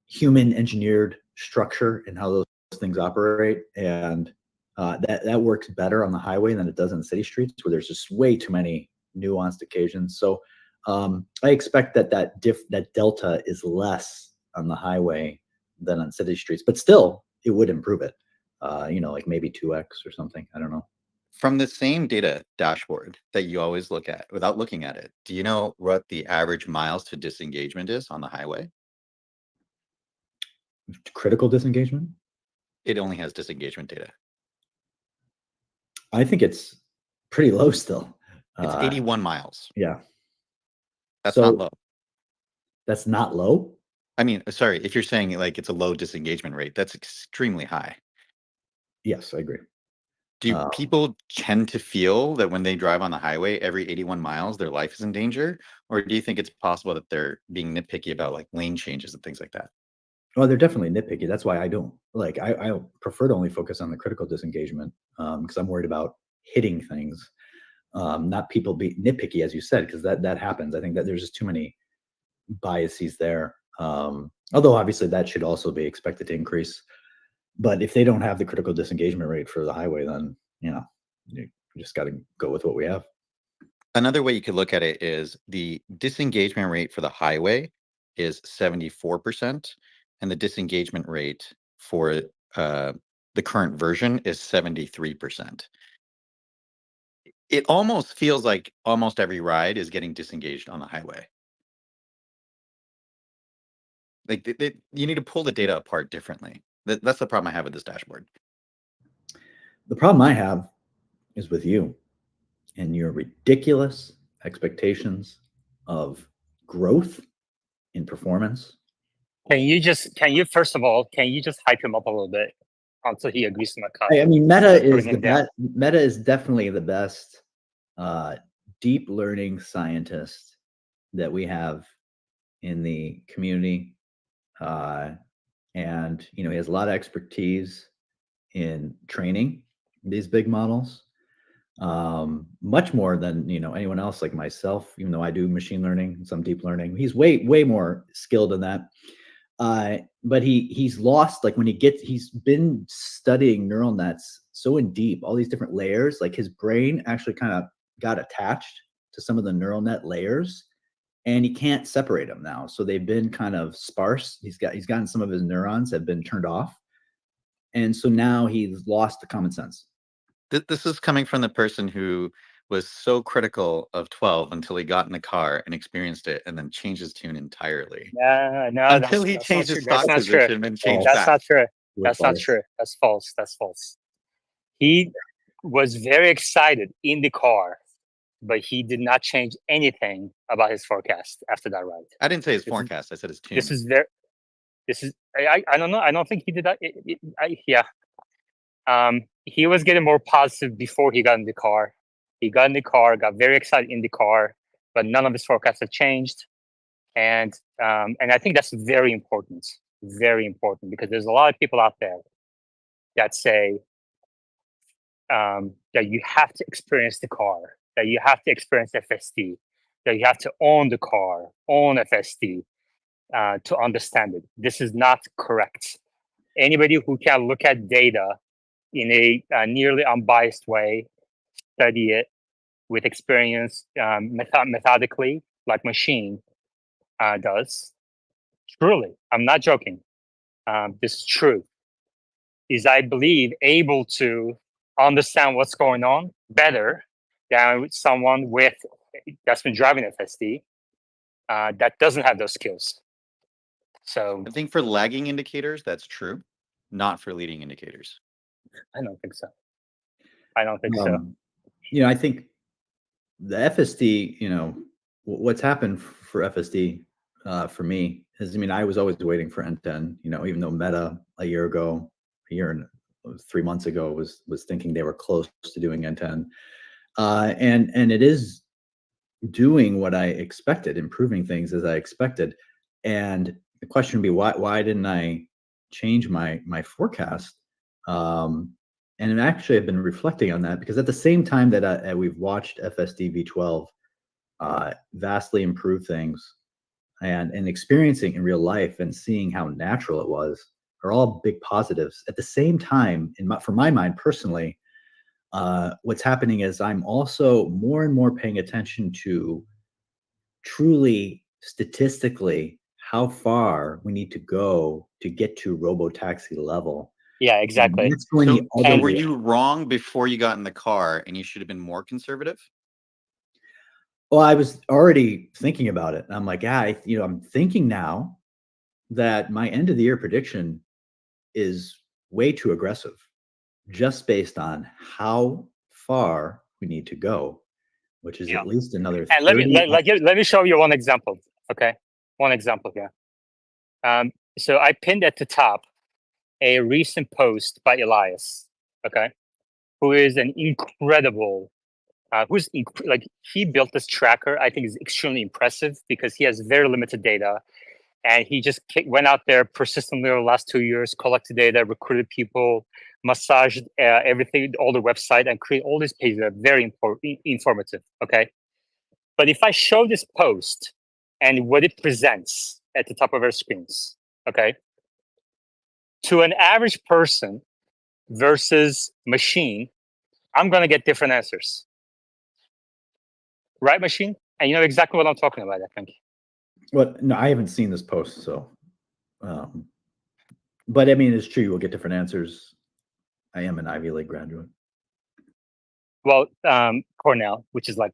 human engineered structure in how those things operate. And that works better on the highway than it does on city streets, where there's just way too many nuanced occasions. So I expect that delta is less on the highway than on city streets, but still it would improve it. Like maybe 2x or something. I don't know. From the same data dashboard that you always look at without looking at it, do you know what the average miles to disengagement is on the highway? Critical disengagement? It only has disengagement data. I think it's pretty low still. It's 81 miles. Yeah. That's not low. That's not low? I mean, sorry, if you're saying like it's a low disengagement rate, that's extremely high. Yes, I agree. Do people tend to feel that when they drive on the highway every 81 miles, their life is in danger? Or do you think it's possible that they're being nitpicky about like lane changes and things like that? Well, they're definitely nitpicky. That's why I don't like, I prefer to only focus on the critical disengagement because I'm worried about hitting things, not people be nitpicky, as you said, because that happens. I think that there's just too many biases there. Although obviously that should also be expected to increase. But if they don't have the critical disengagement rate for the highway, then you just got to go with what we have. Another way you could look at it is the disengagement rate for the highway is 74%, and the disengagement rate for the current version is 73%. It almost feels like almost every ride is getting disengaged on the highway. Like you need to pull the data apart differently. That's the problem I have with this dashboard. The problem I have is with you and your ridiculous expectations of growth in performance. Can you first of all, can you just hype him up a little bit until he agrees to my cut? I mean, Meta is Bring the him down. best. Meta is definitely the best deep learning scientist that we have in the community, and he has a lot of expertise in training these big models, much more than anyone else like myself. Even though I do machine learning, some deep learning, he's way more skilled in that. But he's lost, like he's been studying neural nets so in deep, all these different layers, like his brain actually kind of got attached to some of the neural net layers, and he can't separate them now. So they've been kind of sparse. He's gotten some of his neurons have been turned off. And so now he's lost the common sense. This is coming from the person who was so critical of 12 until he got in the car and experienced it, and then changed his tune entirely. No, Until he changed his stock position and changed That's that. not true. That's not true. That's false. That's false. He was very excited in the car, but he did not change anything about his forecast after that ride. I didn't say his forecast. I said his tune. I don't know. I don't think he did that. He was getting more positive before he got in the car. He got in the car, got very excited in the car, but none of his forecasts have changed. And I think that's very important, because there's a lot of people out there that say that you have to experience the car, that you have to experience FSD, that you have to own the car, own FSD to understand it. This is not correct. Anybody who can look at data in a nearly unbiased way, study it with experience methodically, like machine does. Truly, I'm not joking. This is true. Is, I believe, able to understand what's going on better than someone that's been driving FSD that doesn't have those skills. So I think for lagging indicators, that's true. Not for leading indicators. I don't think so. I think the FSD, what's happened for FSD for me is, I was always waiting for N10, even though Meta a year and 3 months ago was thinking they were close to doing N10. And it is doing what I expected, improving things as I expected. And the question would be, why didn't I change my forecast? And actually, I've been reflecting on that, because at the same time that we've watched FSD V12 vastly improve things, and experiencing in real life and seeing how natural it was, are all big positives. At the same time, for my mind personally, what's happening is I'm also more and more paying attention to truly statistically how far we need to go to get to robotaxi level. Yeah, exactly. So were you wrong before you got in the car, and you should have been more conservative? Well, I was already thinking about it. I'm like, I'm thinking now that my end of the year prediction is way too aggressive, just based on how far we need to go, which is at least another. And let me show you one example. Okay, one example here. So I pinned at the top a recent post by Elias. Okay, who is an incredible. He built this tracker. I think is extremely impressive, because he has very limited data, and he just went out there persistently over the last 2 years, collected data, recruited people, massaged everything, all the website, and created all these pages that are very informative. Okay, but if I show this post and what it presents, at the top of our screens, okay, to an average person versus machine, I'm going to get different answers. Right, machine? And you know exactly what I'm talking about, I think. Well, no, I haven't seen this post, so. But I mean, it's true. You will get different answers. I am an Ivy League graduate. Well, Cornell, which is like,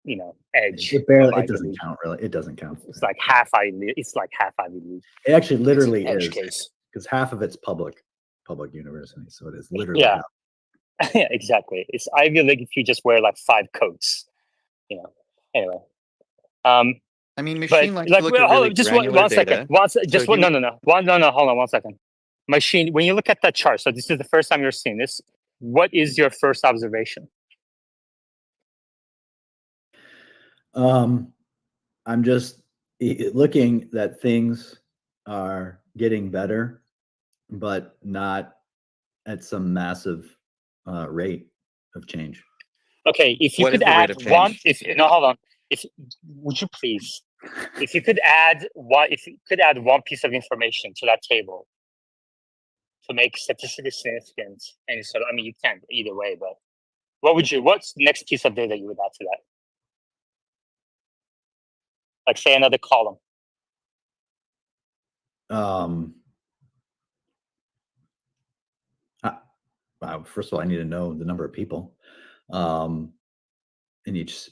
you know, edge. It barely. of It Ivy doesn't League. count, really. It doesn't count. It's like half Ivy League. It's like half Ivy League. It actually literally Edge is, case. because half of it's public university, so it is literally. Yeah. half. Yeah, exactly. It's Ivy League if you just wear like 5 coats, you know. Anyway. I mean, But machine likes like, to look at hold really on, just granular one data. second. Just So one. he No. Hold on 1 second. Machine. When you look at that chart, so this is the first time you're seeing this. What is your first observation? I'm just looking that things are getting better, but not at some massive rate of change. Okay, if you What is could the rate add of one, change? hold on. Would you please, if you could add one piece of information to that table to make statistically significant any sort of, I mean, you can't either way, but what's the next piece of data you would add to that? Like say another column. First of all, I need to know the number of people in each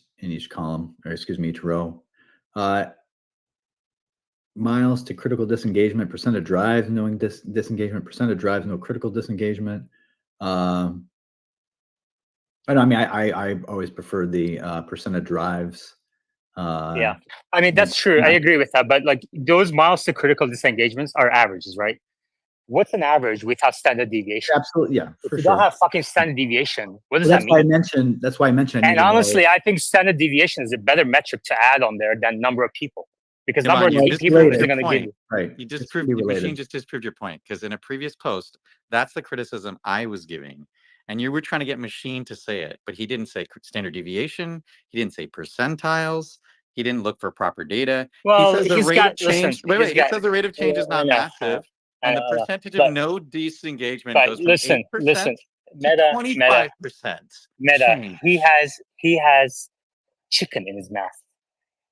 column, or excuse me, each row. Miles to critical disengagement, percent of drives, knowing disengagement, percent of drives, no critical disengagement. I mean, I always prefer the percent of drives. Yeah, I mean, that's true. I agree with that. But like those miles to critical disengagements are averages, right? What's an average without standard deviation? Absolutely, yeah. If For you sure. don't have fucking standard deviation, what does That's that why I mean? mentioned. That's why I mentioned. And honestly, I think standard deviation is a better metric to add on there than number of people, because Come number on, of you people disproved isn't your going to give point. you. right. You It's disproved gonna be machine related. just disproved your point, because in a previous post, that's the criticism I was giving, and you were trying to get machine to say it, but he didn't say standard deviation. He didn't say percentiles. He didn't look for proper data. Well, he says the he's rate got of change. listen. Wait. He says the rate of change is not massive, and the percentage of But no disengagement but goes from 8% listen. to Meta 25% change. He has chicken in his mouth.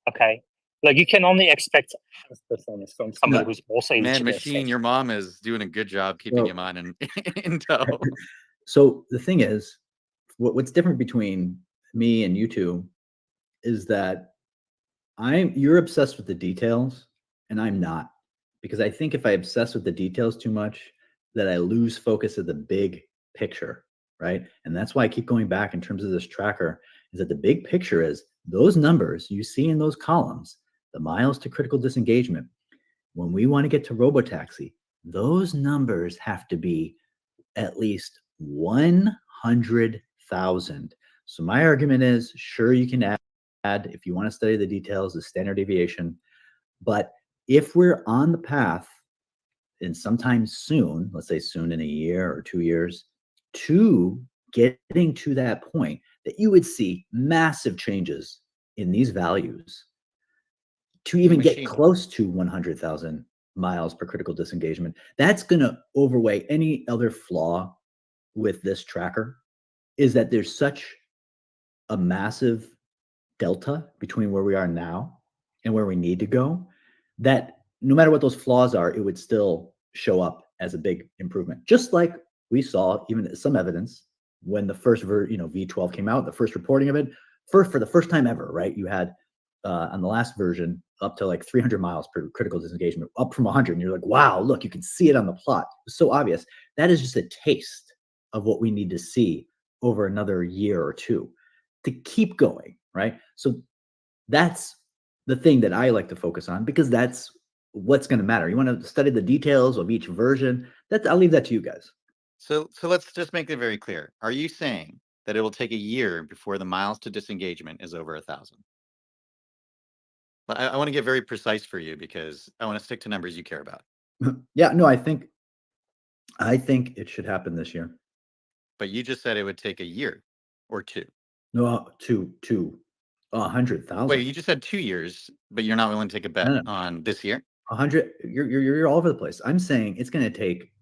Okay, like you can only expect half performance from somebody No. who's also eating Man, chicken. machine, your mom is doing a good job keeping him on in tow. So the thing is, what's different between me and you two is that you're obsessed with the details and I'm not, because I think if I obsess with the details too much, that I lose focus of the big picture, right? And that's why I keep going back in terms of this tracker, is that the big picture is those numbers you see in those columns, the miles to critical disengagement. When we want to get to robotaxi, those numbers have to be at least 100,000. So my argument is, sure, you can add, if you want to study the details, the standard deviation. But if we're on the path, and sometime soon, let's say soon in a year or 2 years, to getting to that point that you would see massive changes in these values, to even get close to 100,000 miles per critical disengagement, that's going to overweigh any other flaw with this tracker, is that there's such a massive delta between where we are now and where we need to go, that no matter what those flaws are, it would still show up as a big improvement. Just like we saw even some evidence when the first V12 came out, the first reporting of it, for the first time ever, right? You had on the last version up to like 300 miles per critical disengagement, up from 100, and you're like, wow, look, you can see it on the plot. It's so obvious. That is just a taste of what we need to see over another year or two to keep going, right? So that's the thing that I like to focus on, because that's what's going to matter. You want to study the details of each version. I'll leave that to you guys. So let's just make it very clear. Are you saying that it will take a year before the miles to disengagement is over 1,000? I want to get very precise for you, because I want to stick to numbers you care about. Yeah, no, I think it should happen this year. But you just said it would take a year or 2. No, to 100,000. Wait, you just said 2 years, but you're not willing to take a bet on this year? 100. You're all over the place. I'm saying it's going to take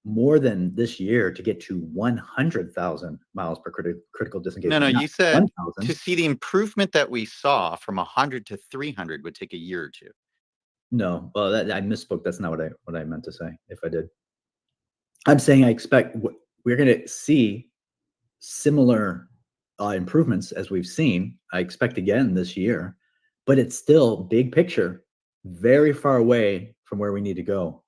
more than this year to get to 100,000 miles per critical disengagement. No, not you said 1,000. to see the improvement that we saw from 100 to 300 would take a year or two. No, well, I misspoke. That's not what I meant to say. If I did, I'm saying I expect we're going to see similar improvements as we've seen. I expect again this year, but it's still big picture, very far away from where we need to go.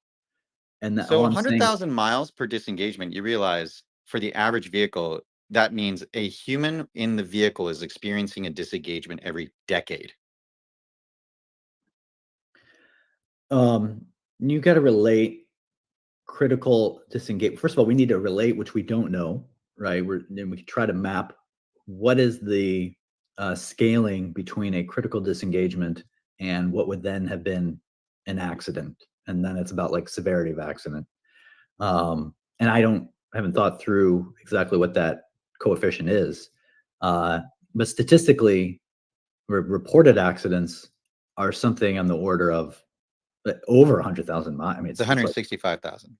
And So all I'm saying, 100,000 miles per disengagement, you realize for the average vehicle, that means a human in the vehicle is experiencing a disengagement every decade. You got to relate critical disengagement. First of all, we need to relate, which we don't know, right? Then we can try to map what is the scaling between a critical disengagement and what would then have been an accident, and then it's about like severity of accident. And I haven't thought through exactly what that coefficient is, but statistically, reported accidents are something on the order of over 100,000 miles. I mean, It's 165,000.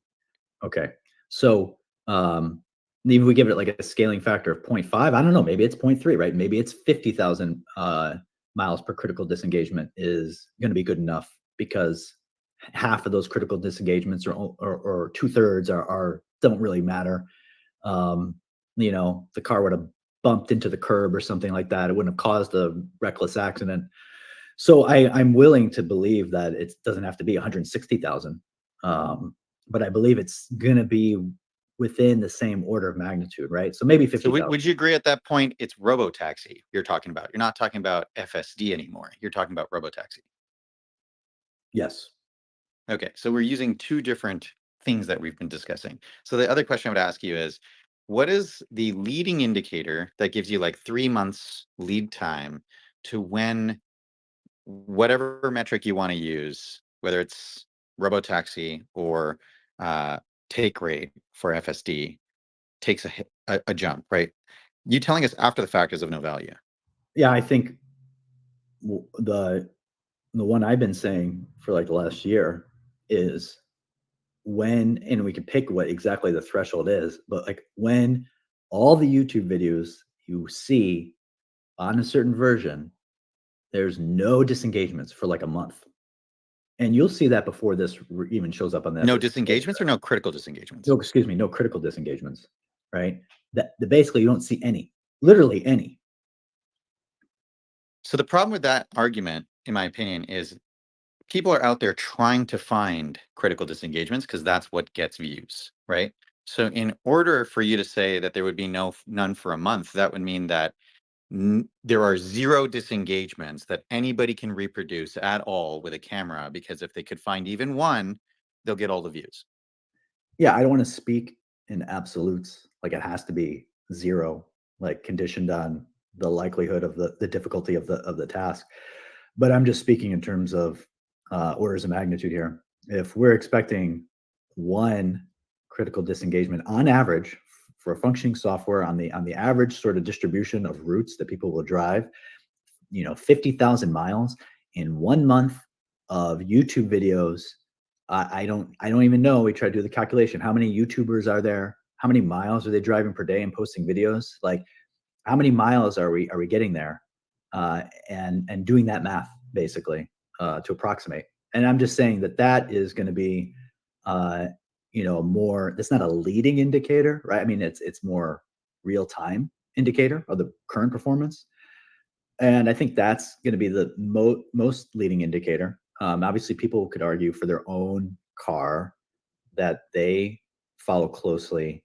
Okay. So even if we give it like a scaling factor of 0.5, I don't know, maybe it's 0.3, right? Maybe it's 50,000 miles per critical disengagement is going to be good enough, because half of those critical disengagements or 2/3 don't really matter. The car would have bumped into the curb or something like that. It wouldn't have caused a reckless accident. So I'm willing to believe that it doesn't have to be 160,000. But I believe it's going to be within the same order of magnitude, right? So maybe 50,000. So would you agree at that point it's robotaxi you're talking about? You're not talking about FSD anymore. You're talking about robotaxi. Yes. Okay, so we're using two different things that we've been discussing. So the other question I would ask you is, what is the leading indicator that gives you like 3 months lead time to when whatever metric you want to use, whether it's robotaxi or take rate for FSD, takes a jump, right? You telling us after the fact is of no value. Yeah, I think the one I've been saying for like the last year is when, and we can pick what exactly the threshold is, but like when all the YouTube videos you see on a certain version, there's no disengagements for like a month. And you'll see that before this even shows up on that. No disengagements or no critical disengagements? No, excuse me, no critical disengagements, right? That basically you don't see any, literally any. So the problem with that argument, in my opinion, is people are out there trying to find critical disengagements because that's what gets views, right? So in order for you to say that there would be none for a month, that would mean that there are 0 disengagements that anybody can reproduce at all with a camera, because if they could find even one, they'll get all the views. Yeah, I don't want to speak in absolutes, like it has to be 0, like conditioned on the likelihood of the difficulty of the task. But I'm just speaking in terms of orders of magnitude here. If we're expecting 1 critical disengagement on average for a functioning software on the average sort of distribution of routes that people will drive, 50,000 miles in 1 month of YouTube videos. I don't even know. We tried to do the calculation. How many YouTubers are there? How many miles are they driving per day and posting videos? Like, how many miles are we getting there? And doing that math basically to approximate. And I'm just saying that is going to be, more. That's not a leading indicator, right? I mean, it's more real time indicator of the current performance. And I think that's going to be the most leading indicator. Obviously, people could argue for their own car that they follow closely,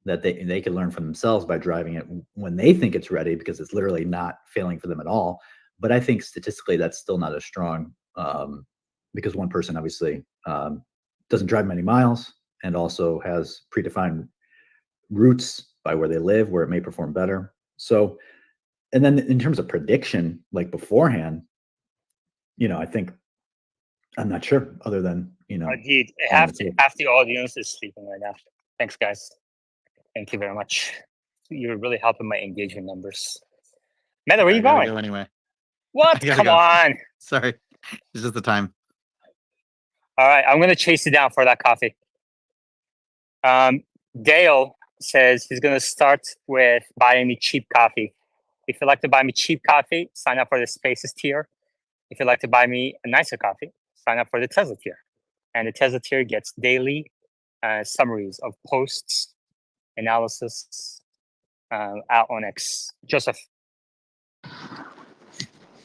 that they could learn from themselves by driving it when they think it's ready, because it's literally not failing for them at all. But I think statistically, that's still not as strong, because one person obviously doesn't drive many miles and also has predefined routes by where they live, where it may perform better. So, and then in terms of prediction, like beforehand, I think I'm not sure, other than, Dude, half the audience is sleeping right now. Thanks, guys. Thank you very much. You're really helping my engagement numbers. Meta, where are you going? Go anyway. What? Come go. on. Sorry, this is the time. All right, I'm gonna chase you down for that coffee. Dale says he's gonna start with buying me cheap coffee. If you'd like to buy me cheap coffee, sign up for the Spaces tier. If you'd like to buy me a nicer coffee, sign up for the Tesla tier. And the Tesla tier gets daily summaries of posts, analysis out on X. Joseph.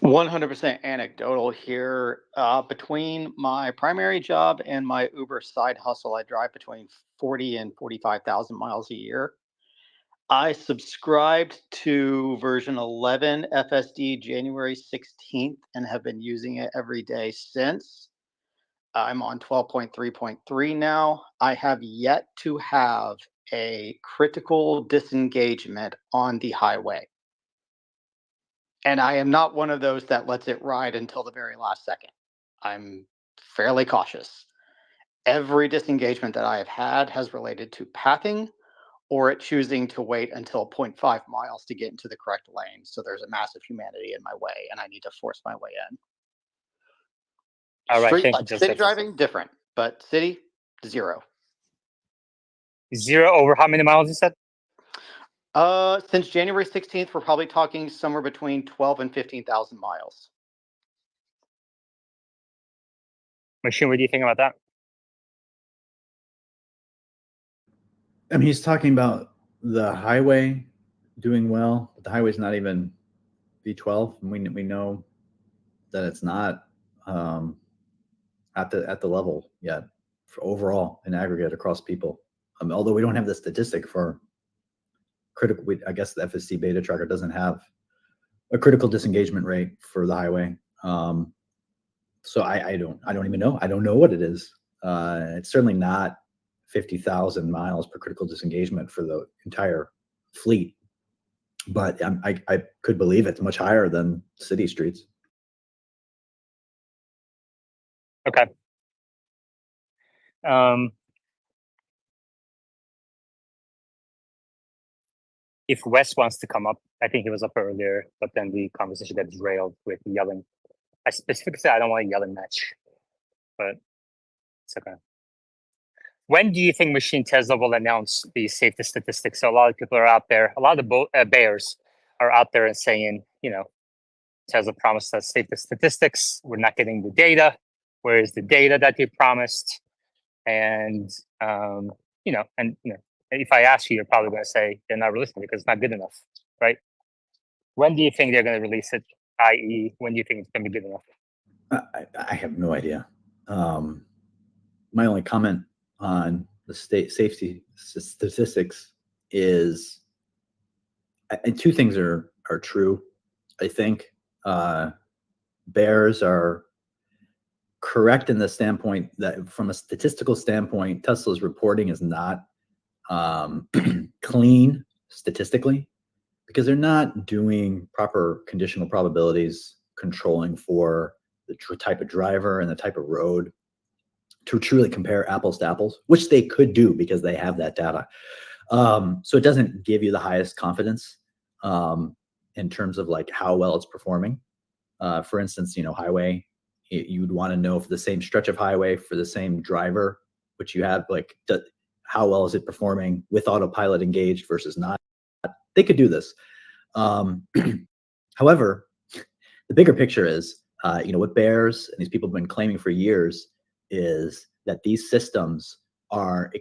100% anecdotal here. Between my primary job and my Uber side hustle, I drive between 40 and 45,000 miles a year. I subscribed to version 11 FSD January 16th and have been using it every day since. I'm on 12.3.3 now. I have yet to have a critical disengagement on the highway. And I am not one of those that lets it ride until the very last second. I'm fairly cautious. Every disengagement that I have had has related to pathing or it choosing to wait until 0.5 miles to get into the correct lane. So there's a massive humanity in my way and I need to force my way in. All right, Street, thank you, city Joseph. driving, different, but city, 0. 0 over how many miles you said? Since January 16th, we're probably talking somewhere between 12 and 15,000 miles. Machine, what do you think about that? I mean, he's talking about the highway doing well, but the highway's not even V12, and we know that it's not at the level yet for overall in aggregate across people. Although we don't have the statistic for critical, I guess the FSD beta tracker doesn't have a critical disengagement rate for the highway. So I don't even know. I don't know what it is. It's certainly not 50,000 miles per critical disengagement for the entire fleet, but I could believe it's much higher than city streets. Okay. If Wes wants to come up, I think he was up earlier, but then the conversation got derailed with yelling. I specifically said I don't want a yelling match, but it's okay. When do you think Machine Tesla will announce the safety statistics? So a lot of people are out there, a lot of the bears are out there and saying, Tesla promised us safety statistics. We're not getting the data. Where is the data that they promised? And if I ask you, you're probably going to say they're not releasing it because it's not good enough, right? When do you think they're going to release it? I.e., when do you think it's going to be good enough? I have no idea. My only comment on the state safety statistics is, and two things are true. I think bears are correct in the standpoint that from a statistical standpoint, Tesla's reporting is not clean statistically because they're not doing proper conditional probabilities controlling for the type of driver and the type of road to truly compare apples to apples, which they could do because they have that data. So it doesn't give you the highest confidence in terms of like how well it's performing. For instance, highway, you'd want to know for the same stretch of highway for the same driver, which you have, like, how well is it performing with autopilot engaged versus not? They could do this. However, the bigger picture is, what bears and these people have been claiming for years is that these systems are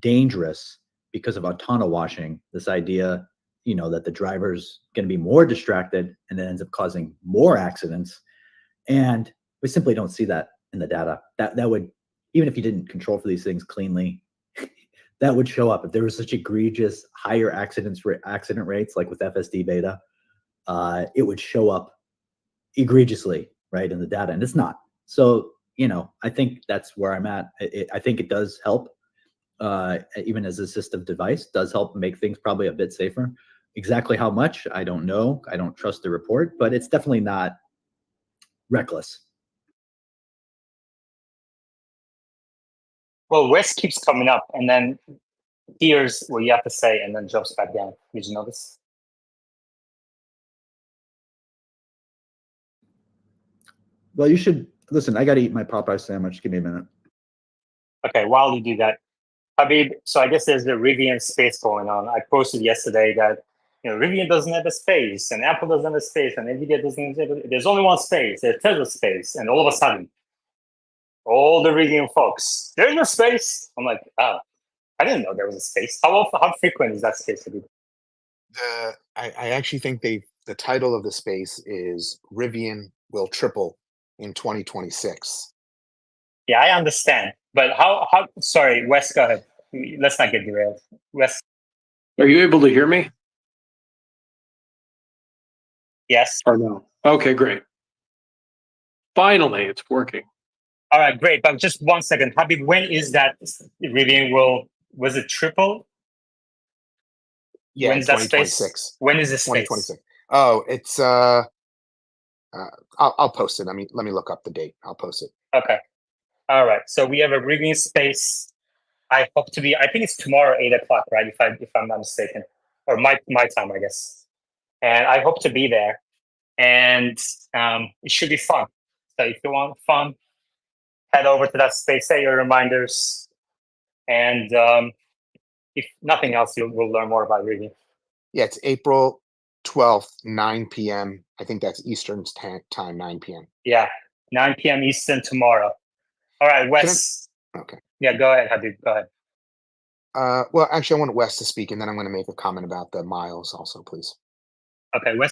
dangerous because of autonomous washing. This idea, that the driver's going to be more distracted and then ends up causing more accidents. And we simply don't see that in the data. That would, even if you didn't control for these things cleanly, that would show up. If there was such egregious higher accident rates, like with FSD beta, it would show up egregiously, right, in the data, and it's not. So, I think that's where I'm at. I think it does help, even as a assistive device, does help make things probably a bit safer. Exactly how much, I don't know. I don't trust the report, but it's definitely not reckless. Well, Wes keeps coming up, and then hears what you have to say, and then jumps back down. Did you notice? Well, you should listen. I got to eat my Popeye sandwich. Give me a minute. Okay, while you do that, Habib, so I guess there's the Rivian space going on. I posted yesterday that Rivian doesn't have a space, and Apple doesn't have a space, and Nvidia doesn't have a, there's only one space, there's Tesla space, and all of a sudden, all the Rivian folks, there's no space. I'm like, oh, I didn't know there was a space. How frequent is that space, Habib? I actually think the title of the space is Rivian will triple in 2026. Yeah, I understand. But how sorry, Wes, go ahead. Let's not get derailed. Wes. Are you able to hear me? Yes. Or no? Okay, great. Finally, it's working. All right, great. But just 1 second. Habib, when is that Rivian was it triple? Yeah, when is that 2026. space? When is the space? 2026. Oh, it's I'll post it. Let me look up the date. I'll post it. Okay. All right. So we have a Rivian space. I hope to be. I think it's tomorrow, 8 o'clock, right? If I'm not mistaken, or my time, I guess. And I hope to be there. And it should be fun. So if you want fun, head over to that space. Say your reminders, and if nothing else, we'll learn more about Rivian. Yeah, it's April 12th, 9 p.m. I think that's Eastern time, 9 p.m. Yeah, 9 p.m. Eastern tomorrow. All right, Wes. Okay. Yeah, go ahead, Habib. Go ahead. Well, actually, I want Wes to speak, and then I'm going to make a comment about the miles also, please. Okay, Wes.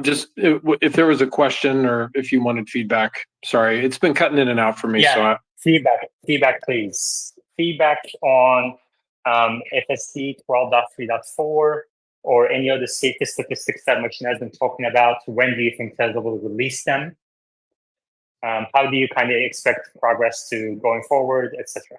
Just if there was a question or if you wanted feedback, sorry, it's been cutting in and out for me. Yeah, feedback, please. Feedback on FSD 12.3.4 or any other safety statistics that Machine has been talking about. When do you think Tesla will release them? How do you kind of expect progress to going forward, etc.?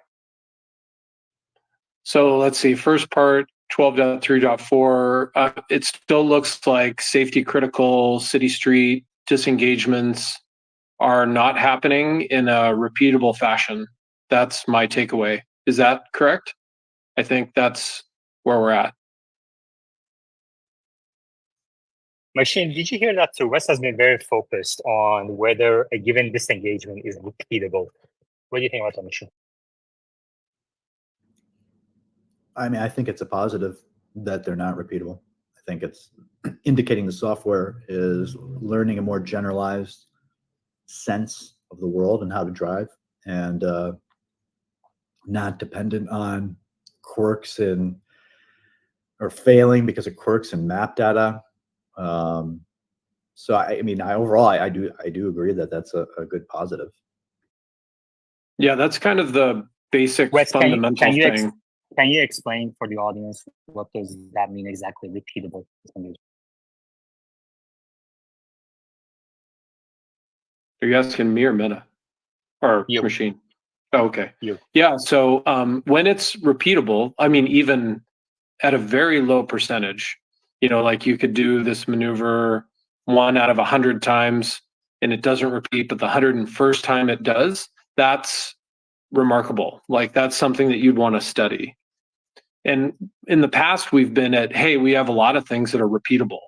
So let's see, first part, 12.3.4, it still looks like safety critical city street disengagements are not happening in a repeatable fashion. That's my takeaway. Is that correct? I think that's where we're at. Machine, did you hear that too? Wes has been very focused on whether a given disengagement is repeatable. What do you think about that, Machine? I mean, I think it's a positive that they're not repeatable. I think it's indicating the software is learning a more generalized sense of the world and how to drive, and not dependent on quirks or failing because of quirks in map data. So I mean, overall, I do agree that that's a good positive. Yeah, that's kind of the basic fundamental thing. Can you explain for the audience what does that mean exactly, repeatable? Are you asking me or Meta? Or you. Machine? Oh, okay. You. Yeah, so when it's repeatable, I mean, even at a very low percentage, like you could do this maneuver 1 out of 100 times and it doesn't repeat, but the 101st time it does, that's remarkable. Like that's something that you'd want to study. And in the past, we've been at, hey, we have a lot of things that are repeatable.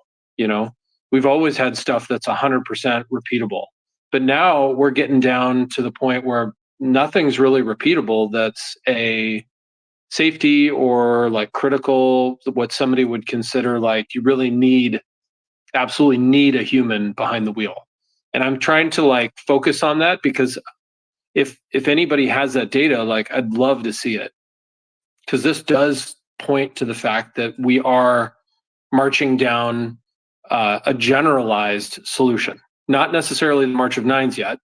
We've always had stuff that's 100% repeatable. But now we're getting down to the point where nothing's really repeatable that's a safety or like critical, what somebody would consider like you really absolutely need a human behind the wheel. And I'm trying to like focus on that because if anybody has that data, like I'd love to see it. Because this does point to the fact that we are marching down a generalized solution, not necessarily the March of Nines yet,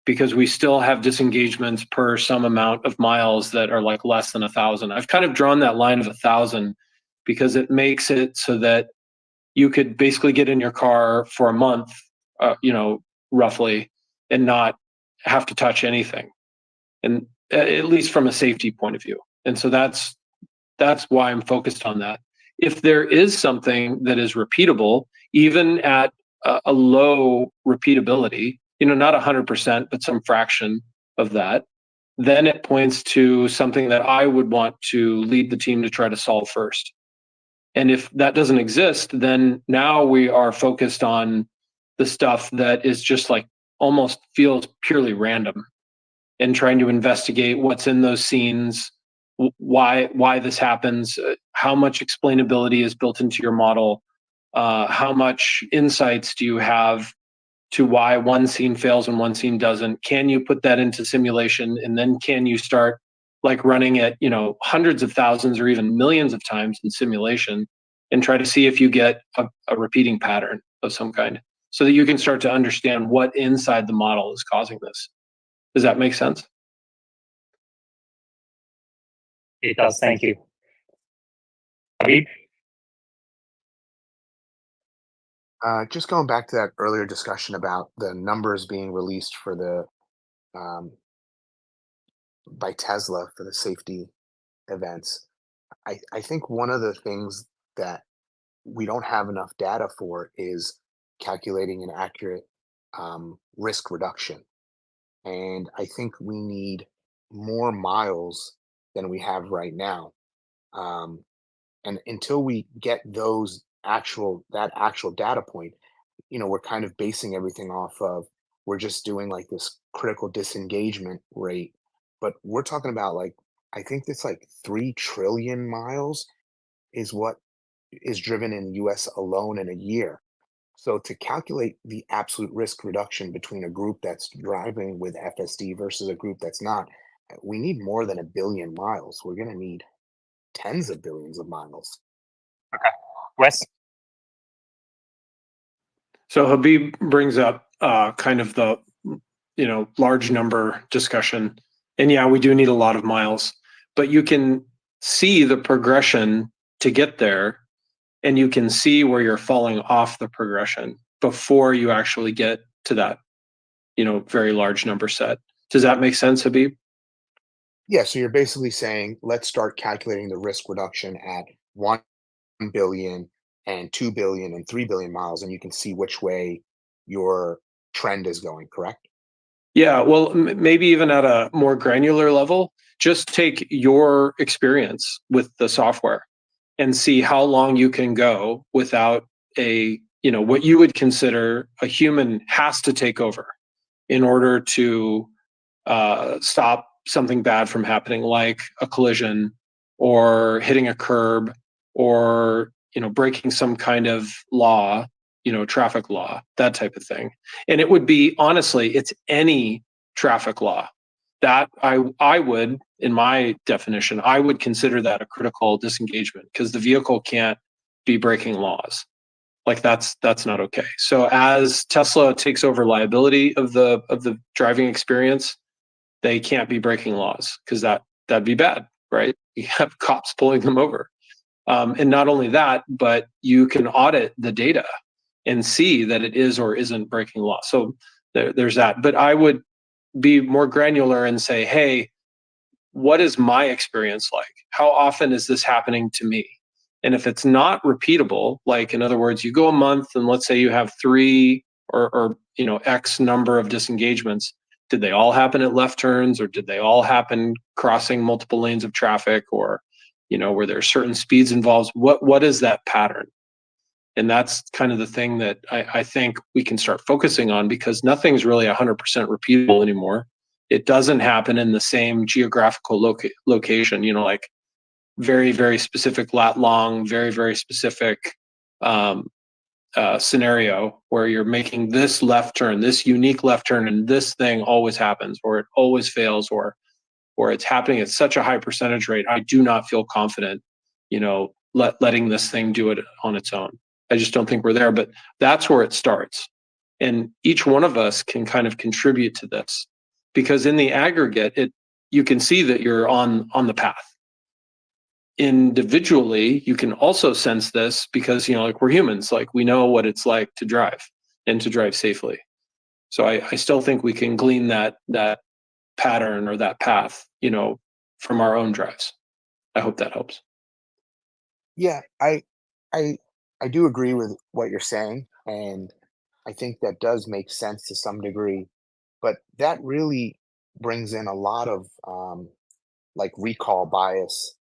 because we still have disengagements per some amount of miles that are like less than 1,000. I've kind of drawn that line of 1,000 because it makes it so that you could basically get in your car for a month, roughly, and not have to touch anything, and at least from a safety point of view. And so that's why I'm focused on that. If there is something that is repeatable, even at a low repeatability, not 100%, but some fraction of that, then it points to something that I would want to lead the team to try to solve first. And if that doesn't exist, then now we are focused on the stuff that is just like almost feels purely random. and trying to investigate what's in those scenes, why this happens, how much explainability is built into your model, how much insights do you have to why one scene fails and one scene doesn't. Can you put that into simulation, and then can you start like running it, hundreds of thousands or even millions of times in simulation and try to see if you get a repeating pattern of some kind, so that you can start to understand what inside the model is causing this. Does that make sense? It does. Thank you. Habib? Just going back to that earlier discussion about the numbers being released for the by Tesla for the safety events. I think one of the things that we don't have enough data for is calculating an accurate risk reduction. And I think we need more miles than we have right now. And until we get that actual data point, we're kind of basing everything off of, we're just doing like this critical disengagement rate. But we're talking about I think it's like 3 trillion miles is what is driven in the US alone in a year. So to calculate the absolute risk reduction between a group that's driving with FSD versus a group that's not, we need more than 1 billion miles. We're going to need tens of billions of miles. Okay. Wes? So Habib brings up kind of the large number discussion, and yeah, we do need a lot of miles, but you can see the progression to get there, and you can see where you're falling off the progression before you actually get to that very large number set. Does that make sense, Habib? Yeah, so you're basically saying, let's start calculating the risk reduction at 1 billion and 2 billion and 3 billion miles, and you can see which way your trend is going, correct? Yeah, well, maybe even at a more granular level, just take your experience with the software and see how long you can go without what you would consider a human has to take over in order to stop something bad from happening, like a collision or hitting a curb or breaking some kind of law, traffic law, that type of thing. And it would be, honestly, it's any traffic law that I would, in my definition, I would consider that a critical disengagement, because the vehicle can't be breaking laws. Like that's not okay. So as Tesla takes over liability of the driving experience, they can't be breaking laws, because that'd be bad, right? You have cops pulling them over. And not only that, but you can audit the data and see that it is or isn't breaking law. So there's that. But I would be more granular and say, hey, what is my experience like? How often is this happening to me? And if it's not repeatable, like in other words, you go a month and let's say you have 3 or X number of disengagements, did they all happen at left turns, or did they all happen crossing multiple lanes of traffic, or were there certain speeds involved? What is that pattern? And that's kind of the thing that I think we can start focusing on, because nothing's really 100% repeatable anymore. It doesn't happen in the same geographical location, like very, very specific lat long, very, very specific scenario where you're making this left turn, this unique left turn, and this thing always happens, or it always fails, or it's happening at such a high percentage rate. I do not feel confident, letting this thing do it on its own. I just don't think we're there, but that's where it starts. And each one of us can kind of contribute to this, because in the aggregate, you can see that you're on the path. Individually, you can also sense this, because like we're humans, like we know what it's like to drive and to drive safely. So I still think we can glean that pattern or that path, from our own drives. I hope that helps. Yeah, I do agree with what you're saying, and I think that does make sense to some degree, but that really brings in a lot of recall bias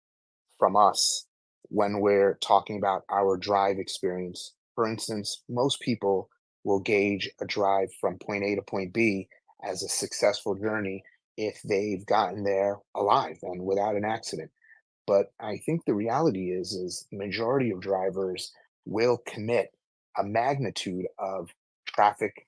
from us when we're talking about our drive experience. For instance, most people will gauge a drive from point A to point B as a successful journey if they've gotten there alive and without an accident. But I think the reality is the majority of drivers will commit a magnitude of traffic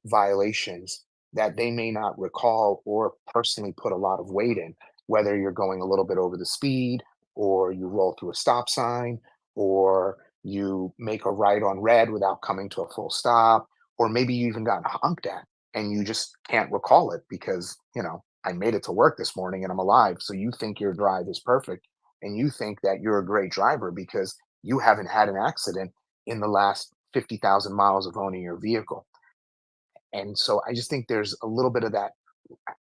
violations that they may not recall or personally put a lot of weight in, whether you're going a little bit over the speed, or you roll through a stop sign, or you make a right on red without coming to a full stop, or maybe you even got honked at and you just can't recall it because, I made it to work this morning and I'm alive. So you think your drive is perfect and you think that you're a great driver because you haven't had an accident in the last 50,000 miles of owning your vehicle. And so I just think there's a little bit of that.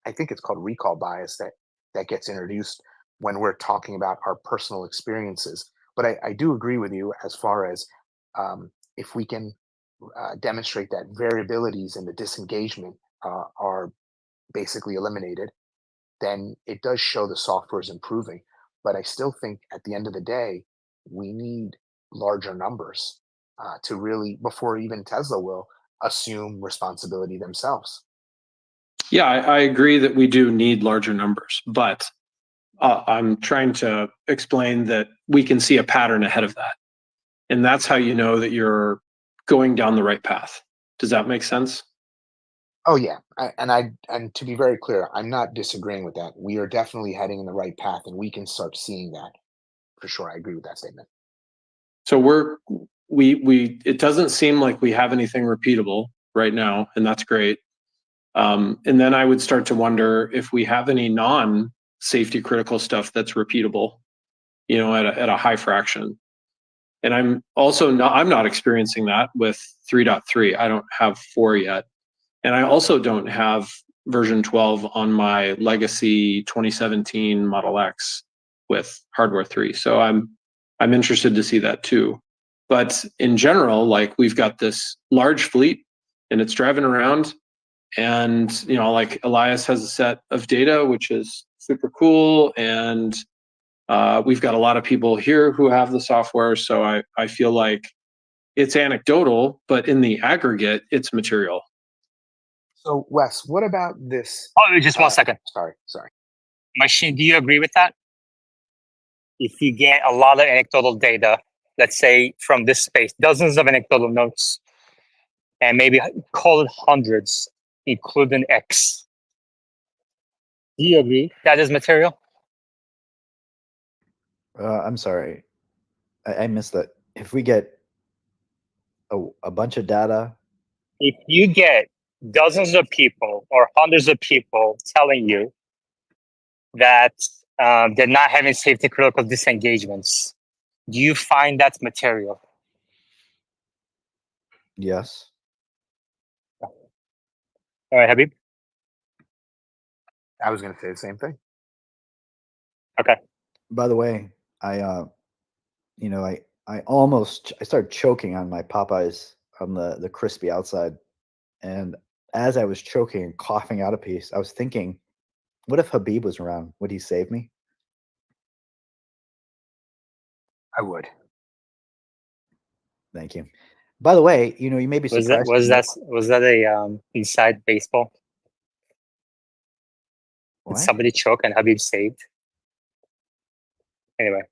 I think it's called recall bias that gets introduced when we're talking about our personal experiences. But I do agree with you as far as if we can demonstrate that variabilities in the disengagement are basically eliminated, then it does show the software is improving. But I still think at the end of the day, we need larger numbers to really, before even Tesla will assume responsibility themselves. Yeah, I agree that we do need larger numbers, but I'm trying to explain that we can see a pattern ahead of that. And that's how you know that you're going down the right path. Does that make sense? Oh yeah, and to be very clear, I'm not disagreeing with that. We are definitely heading in the right path, and we can start seeing that for sure. I agree with that statement. So we it doesn't seem like we have anything repeatable right now, and that's great. And then I would start to wonder if we have any non-safety critical stuff that's repeatable, at a high fraction. And I'm not experiencing that with 3.3. I don't have 4 yet. And I also don't have version 12 on my legacy 2017 Model X with hardware 3. So I'm interested to see that too. But in general, like, we've got this large fleet and it's driving around, and like Elias has a set of data, which is super cool. And we've got a lot of people here who have the software. So I feel like it's anecdotal, but in the aggregate, it's material. So Wes, what about this? Oh, just 1 second. Sorry. Machine, do you agree with that? If you get a lot of anecdotal data, let's say from this space, dozens of anecdotal notes, and maybe call it hundreds, including X. Do you agree that is material? I'm sorry, I missed that. If we get a bunch of data, If you get dozens of people or hundreds of people telling you that they're not having safety critical disengagements, do you find that's material? yes. All right, Habib. I was going to say the same thing. Okay. By the way, I started choking on my Popeyes on the crispy outside, and as I was choking and coughing out a piece, I was thinking, what if Habib was around? Would he save me? I would. Thank you. By the way, you may be Was surprised. that a inside baseball? Did What? somebody choke and Habib saved? Anyway,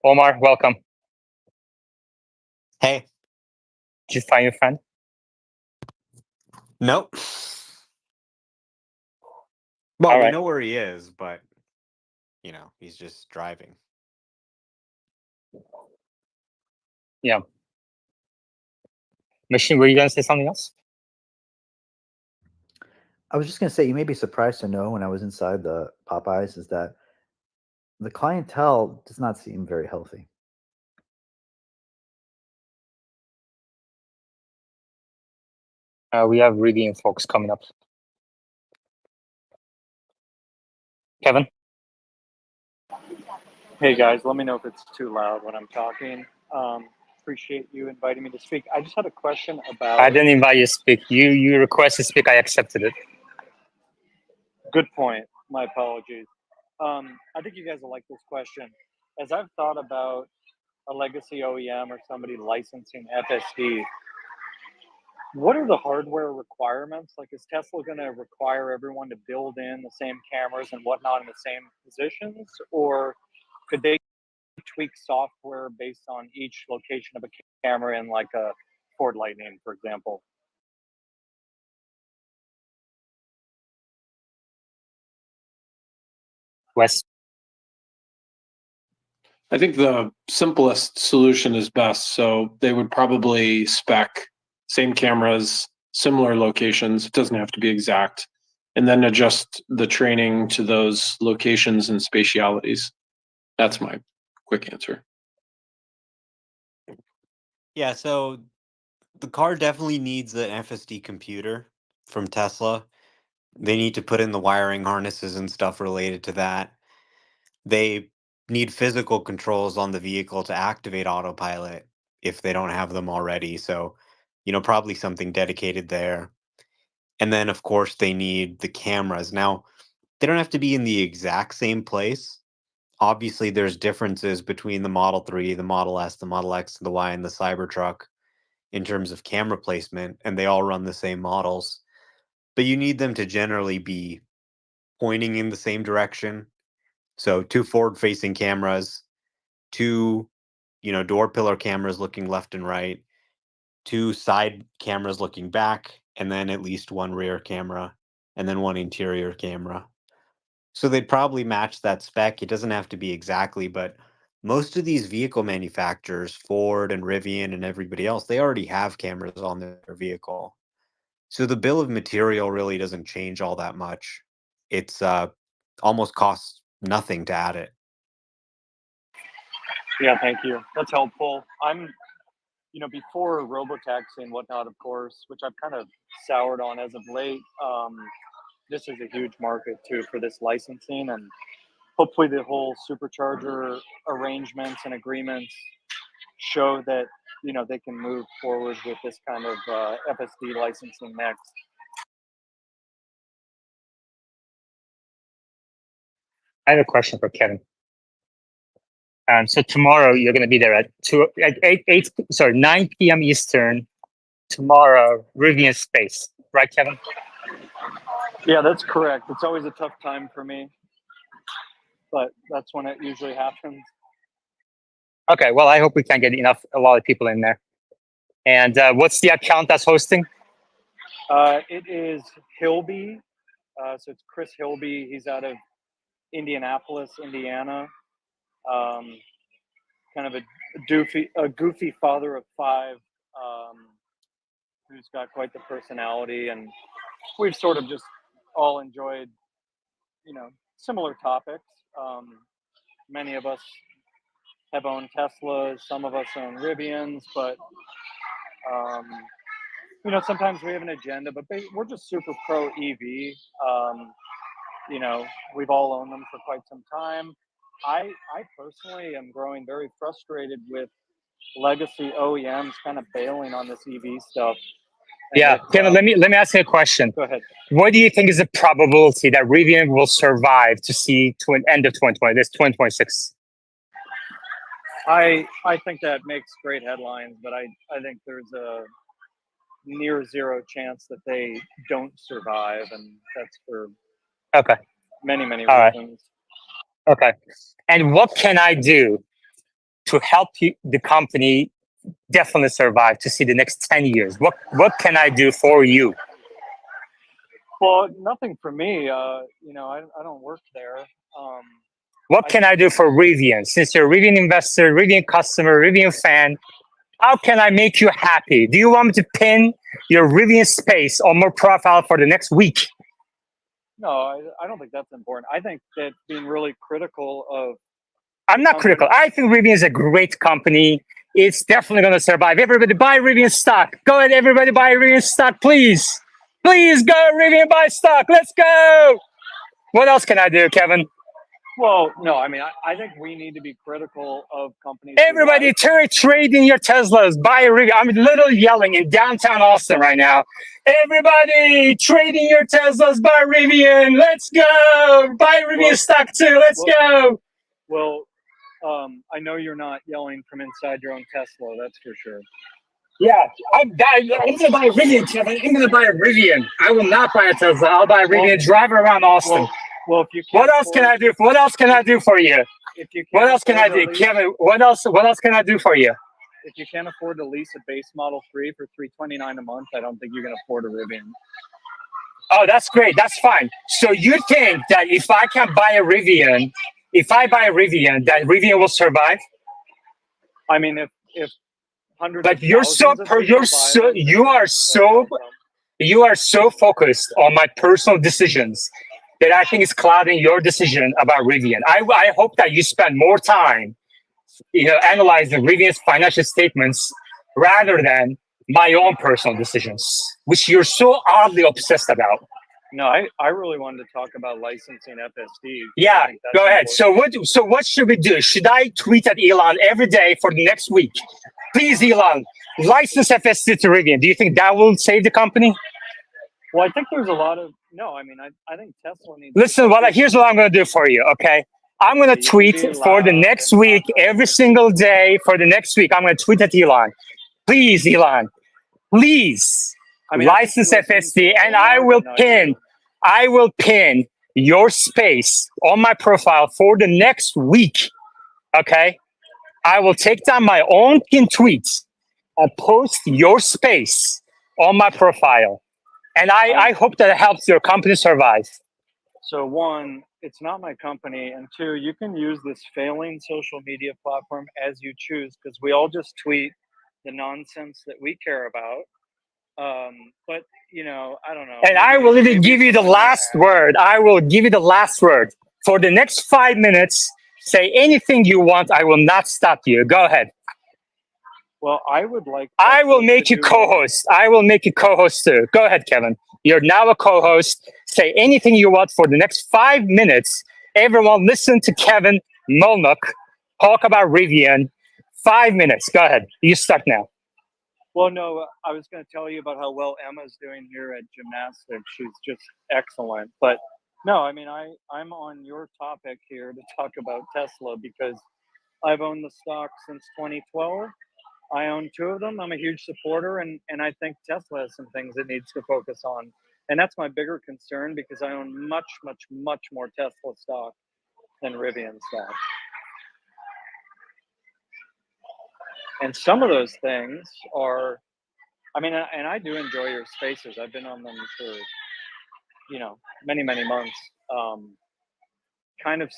Omar, welcome. Hey, Did you find your friend? nope. Well, All we right. know where he is, but he's just driving. Yeah. Machine, were you going to say something else? I was just going to say, you may be surprised to know when I was inside the Popeyes is that the clientele does not seem very healthy. We have reading folks coming up. Kevin? Hey guys, let me know if it's too loud when I'm talking. Appreciate you inviting me to speak. I just had a question about. I didn't invite you to speak. You requested to speak. I accepted it. Good point. My apologies. I think you guys will like this question. As I've thought about a legacy OEM or somebody licensing FSD, what are the hardware requirements? Like, is Tesla going to require everyone to build in the same cameras and whatnot in the same positions, or could they tweak software based on each location of a camera in like a Ford Lightning, for example? Wes? I think the simplest solution is best. So they would probably spec same cameras, similar locations. It doesn't have to be exact, and then adjust the training to those locations and spatialities. That's my quick answer. Yeah, so the car definitely needs an FSD computer from Tesla. They need to put in the wiring harnesses and stuff related to that. They need physical controls on the vehicle to activate autopilot if they don't have them already. So, probably something dedicated there. And then, of course, they need the cameras. Now, they don't have to be in the exact same place. Obviously, there's differences between the Model 3, the Model S, the Model X, the Y, and the Cybertruck in terms of camera placement, and they all run the same models. But you need them to generally be pointing in the same direction. So 2 forward-facing cameras, 2, door pillar cameras looking left and right, 2 side cameras looking back, and then at least 1 rear camera, and then 1 interior camera. So they'd probably match that spec. It doesn't have to be exactly, but most of these vehicle manufacturers, Ford and Rivian and everybody else, they already have cameras on their vehicle. So the bill of material really doesn't change all that much. It's almost costs nothing to add it. Yeah, thank you. That's helpful. I'm, before robotaxi and whatnot, of course, which I've kind of soured on as of late. This is a huge market too for this licensing, and hopefully the whole supercharger arrangements and agreements show that they can move forward with this kind of FSD licensing next. I have a question for Kevin. So tomorrow you're going to be there at 9 p.m. Eastern. Tomorrow, Rivian Space, right, Kevin? Yeah, that's correct. It's always a tough time for me, but that's when it usually happens. Okay, well, I hope we can get a lot of people in there. And what's the account that's hosting? It is Hilby. So it's Chris Hilby. He's out of Indianapolis, Indiana. Kind of a goofy father of 5, who's got quite the personality, and we've sort of just all enjoyed, similar topics. Many of us have owned Teslas, some of us own Rivians, but sometimes we have an agenda, but we're just super pro EV. We've all owned them for quite some time. I personally am growing very frustrated with legacy OEMs kind of bailing on this EV stuff. Yeah, Kevin, let me ask you a question. Go ahead. What do you think is the probability that Rivian will survive to see to an end of 2020, this 2026? I think that makes great headlines, but I think there's a near zero chance that they don't survive, and that's for many reasons. Okay. And what can I do to help the company definitely survive to see the next 10 years? What can I do for you? Well, nothing for me. I don't work there. What can I do for Rivian? Since you're a Rivian investor, Rivian customer, Rivian fan, how can I make you happy? Do you want me to pin your Rivian Space on my profile for the next week? No, I don't think that's important. I think that being really critical of... I'm not critical. I think Rivian is a great company. It's definitely going to survive. Everybody buy Rivian stock. Go ahead, everybody buy Rivian stock, please. Please go, Rivian, buy stock. Let's go. What else can I do, Kevin? Well, no, I mean, I think we need to be critical of companies. Everybody trade in your Teslas. Buy a Rivian. I'm literally yelling in downtown Austin right now. Everybody trade in your Teslas. Buy Rivian. Let's go. Buy Rivian stock too. Let's go. Well, I know you're not yelling from inside your own Tesla. That's for sure. Yeah, I'm gonna buy a Rivian, Kevin. I'm gonna buy a Rivian. I will not buy a Tesla. I'll buy a Rivian. Drive around Austin. Well, if you What can't else can afford, I do? What else can I do for you? if you What can't else can I afford to do, lease, Kevin? What else can I do for you? if you can't afford to lease a base Model 3 for $329 a month, I don't think you can afford a Rivian. Oh, that's great. That's fine. So you think that if I can buy a Rivian, that Rivian will survive? I mean, if hundreds But of thousands of people buy them, then you are yes, that's no problem. you are so focused on my personal decisions that I think it's clouding your decision about Rivian. I hope that you spend more time, analyzing Rivian's financial statements rather than my own personal decisions, which you're so oddly obsessed about. No, I really wanted to talk about licensing FSD. Yeah, go ahead. So what should we do? Should I tweet at Elon every day for the next week? Please, Elon, license FSD to Rivian. Do you think that will save the company? Well, I think there's a lot of no. I mean, I think Tesla needs. Listen, here's what I'm going to do for you. Okay, I'm going to tweet for the next week, every single day for the next week. I'm going to tweet at Elon. Please, Elon, please license FSD, and I will pin your space on my profile for the next week. Okay, I will take down my own pin tweets and post your space on my profile, and I hope that it helps your company survive. So one, it's not my company, and two, you can use this failing social media platform as you choose because we all just tweet the nonsense that we care about. But I don't know. And I will even give you the last word. I will give you the last word. For the next 5 minutes, say anything you want. I will not stop you. Go ahead. Well, I would like. I will make you co-host. I will make you co-host too. Go ahead, Kevin. You're now a co-host. Say anything you want for the next 5 minutes. Everyone, listen to Kevin Molnuk talk about Rivian. 5 minutes. Go ahead. You start now. Well, no, I was going to tell you about how well Emma's doing here at gymnastics. She's just excellent. But no, I mean, I'm on your topic here to talk about Tesla because I've owned the stock since 2012. I own two of them. I'm a huge supporter, and I think Tesla has some things it needs to focus on. And that's my bigger concern because I own much, much, much more Tesla stock than Rivian stock. And some of those things are, I mean, and I do enjoy your spaces. I've been on them for, many, many months. Kind of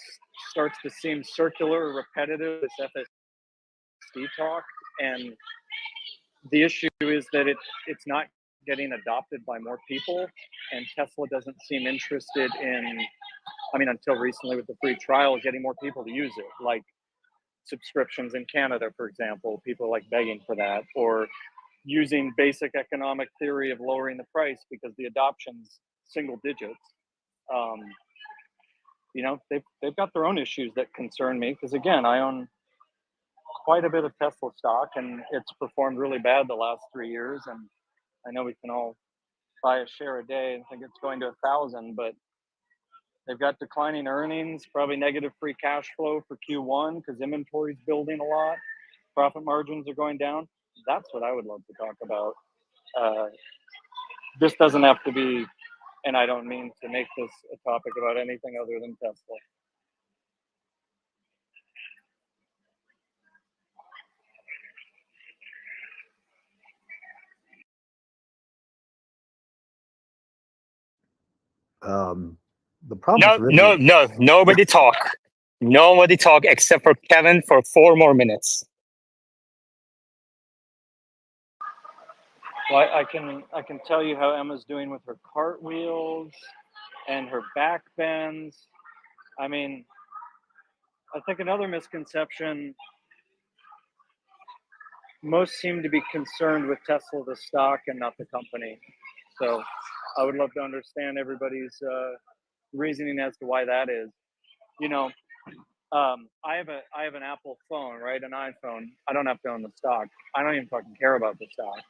starts to seem circular, repetitive, this FSD talk. And the issue is that it's not getting adopted by more people. And Tesla doesn't seem interested in, until recently with the free trial, getting more people to use it. Like subscriptions in Canada, for example, people are like begging for that. Or using basic economic theory of lowering the price because the adoption's single digits. They've got their own issues that concern me because again, I own quite a bit of Tesla stock and it's performed really bad the last 3 years. And I know we can all buy a share a day and think it's going to 1,000, but they've got declining earnings, probably negative free cash flow for Q1 because inventory's building a lot. Profit margins are going down. That's what I would love to talk about. This doesn't have to be, and I don't mean to make this a topic about anything other than Tesla. The problem with No, Rivian, nobody talk. Nobody talk except for Kevin for 4 more minutes. Well, I can tell you how Emma's doing with her cartwheels and her back bends. I mean, I think another misconception, most seem to be concerned with Tesla, the stock, and not the company. So I would love to understand everybody's reasoning as to why that is. I have an Apple phone, right? An iPhone. I don't have to own the stock. I don't even fucking care about the stock.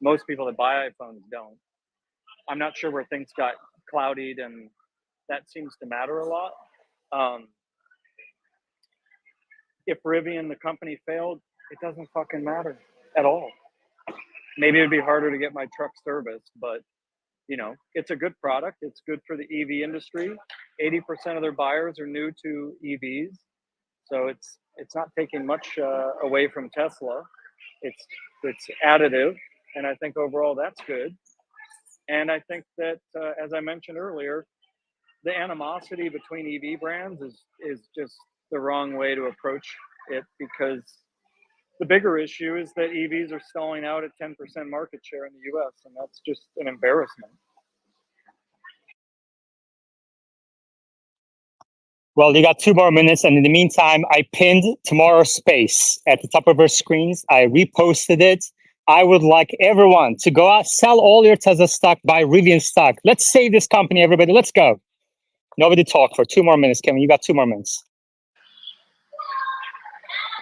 Most people that buy iPhones don't. I'm not sure where things got clouded, and that seems to matter a lot. If Rivian, the company, failed, it doesn't fucking matter at all. maybe it'd be harder to get my truck serviced, but you know, it's a good product. It's good for the EV industry. 80% of their buyers are new to EVs, so it's not taking much away from Tesla. It's additive, and I think overall that's good. And I think that, as I mentioned earlier, the animosity between EV brands is just the wrong way to approach it, because the bigger issue is that EVs are stalling out at 10% market share in the US, and that's just an embarrassment. Well, you got 2 more minutes, and in the meantime, I pinned tomorrow's space at the top of our screens. I reposted it. I would like everyone to go out, sell all your Tesla stock, buy Rivian stock. Let's save this company, everybody. Let's go. Nobody talk for 2 more minutes, Kevin. You got 2 more minutes.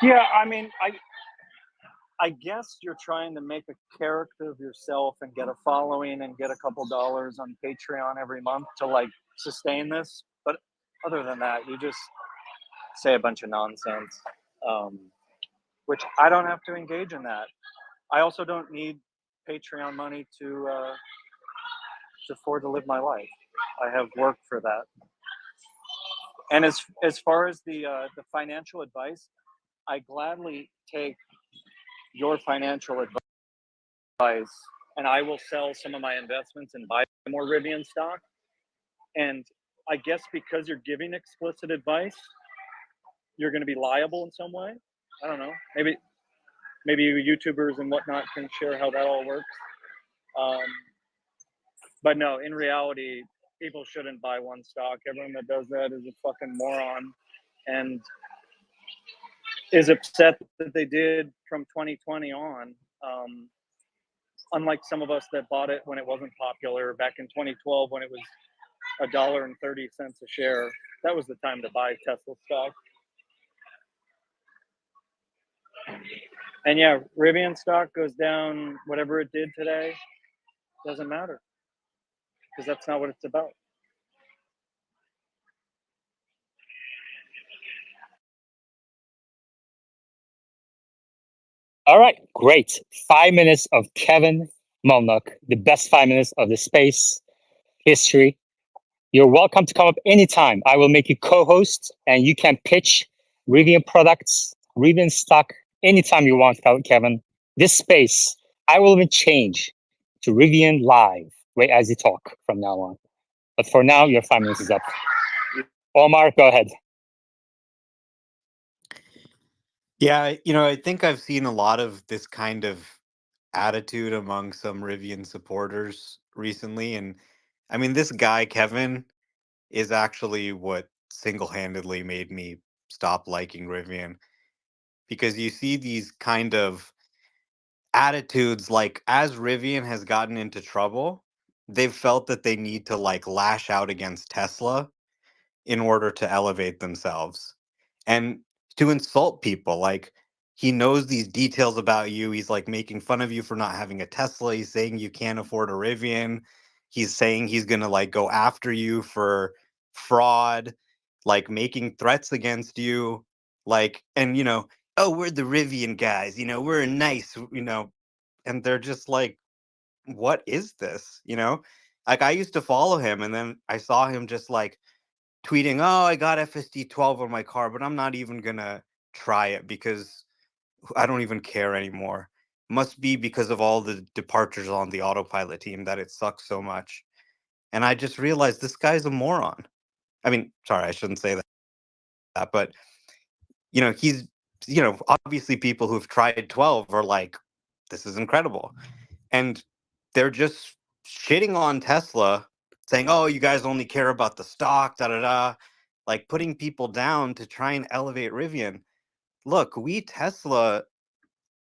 Yeah, I mean, I guess you're trying to make a character of yourself and get a following and get a couple dollars on Patreon every month to like sustain this. But other than that, you just say a bunch of nonsense, which I don't have to engage in that. I also don't need Patreon money to afford to live my life. I have work for that. And as far as the financial advice, I gladly take your financial advice, and I will sell some of my investments and buy more Rivian stock. And I guess because you're giving explicit advice, you're going to be liable in some way. I don't know. Maybe YouTubers and whatnot can share how that all works. But no, in reality, people shouldn't buy one stock. Everyone that does that is a fucking moron and is upset that they did from 2020 on. Unlike some of us that bought it when it wasn't popular back in 2012 when it was $1.30 a share, that was the time to buy Tesla stock. And yeah, Rivian stock goes down whatever it did today, doesn't matter, because that's not what it's about. All right, great. 5 minutes of Kevin Mulnock, the best 5 minutes of the space history. You're welcome to come up anytime. I will make you co-host, and you can pitch Rivian products, Rivian stock, anytime you want, Kevin. This space, I will even change to Rivian Live, right as you talk from now on. But for now, your 5 minutes is up. Omar, go ahead. Yeah, I think I've seen a lot of this kind of attitude among some Rivian supporters recently. And I mean, this guy, Kevin, is actually what single-handedly made me stop liking Rivian. Because you see these kind of attitudes, like as Rivian has gotten into trouble, they've felt that they need to like lash out against Tesla in order to elevate themselves and to insult people. Like, he knows these details about you. He's like making fun of you for not having a Tesla. He's saying you can't afford a Rivian. He's saying he's going to like go after you for fraud, like making threats against you. Like, and oh, we're the Rivian guys, we're nice, and they're just like, what is this? Like, I used to follow him, and then I saw him just like tweeting, "Oh, I got FSD 12 on my car, but I'm not even gonna try it because I don't even care anymore. Must be because of all the departures on the autopilot team that it sucks so much." And I just realized this guy's a moron. I mean, sorry, I shouldn't say that, but he's obviously people who've tried 12 are like, this is incredible. And they're just shitting on Tesla, saying, "Oh, you guys only care about the stock, da da da," like putting people down to try and elevate Rivian. Look, we Tesla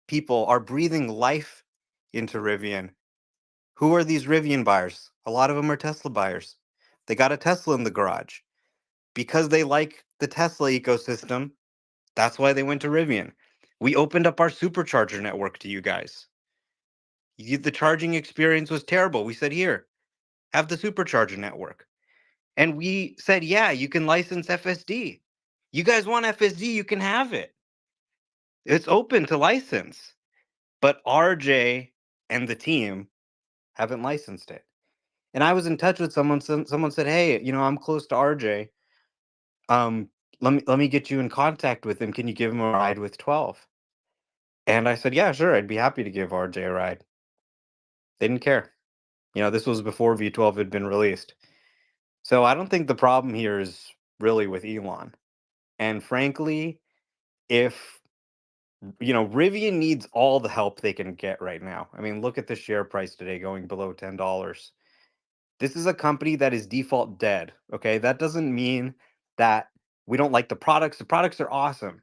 people are breathing life into Rivian. Who are these Rivian buyers? A lot of them are Tesla buyers. They got a Tesla in the garage because they like the Tesla ecosystem. That's why they went to Rivian. We opened up our supercharger network to you guys. The charging experience was terrible. We said, here, have the supercharger network. And we said, yeah, you can license FSD. You guys want FSD, you can have it. It's open to license. But RJ and the team haven't licensed it. And I was in touch with someone. Someone said, "Hey, I'm close to RJ. Let me get you in contact with him. Can you give him a ride with 12?" And I said, "Yeah, sure. I'd be happy to give RJ a ride." They didn't care. This was before V12 had been released. So I don't think the problem here is really with Elon. And frankly, if Rivian needs all the help they can get right now. I mean, look at the share price today going below $10. This is a company that is default dead. Okay. That doesn't mean that we don't like the products. The products are awesome,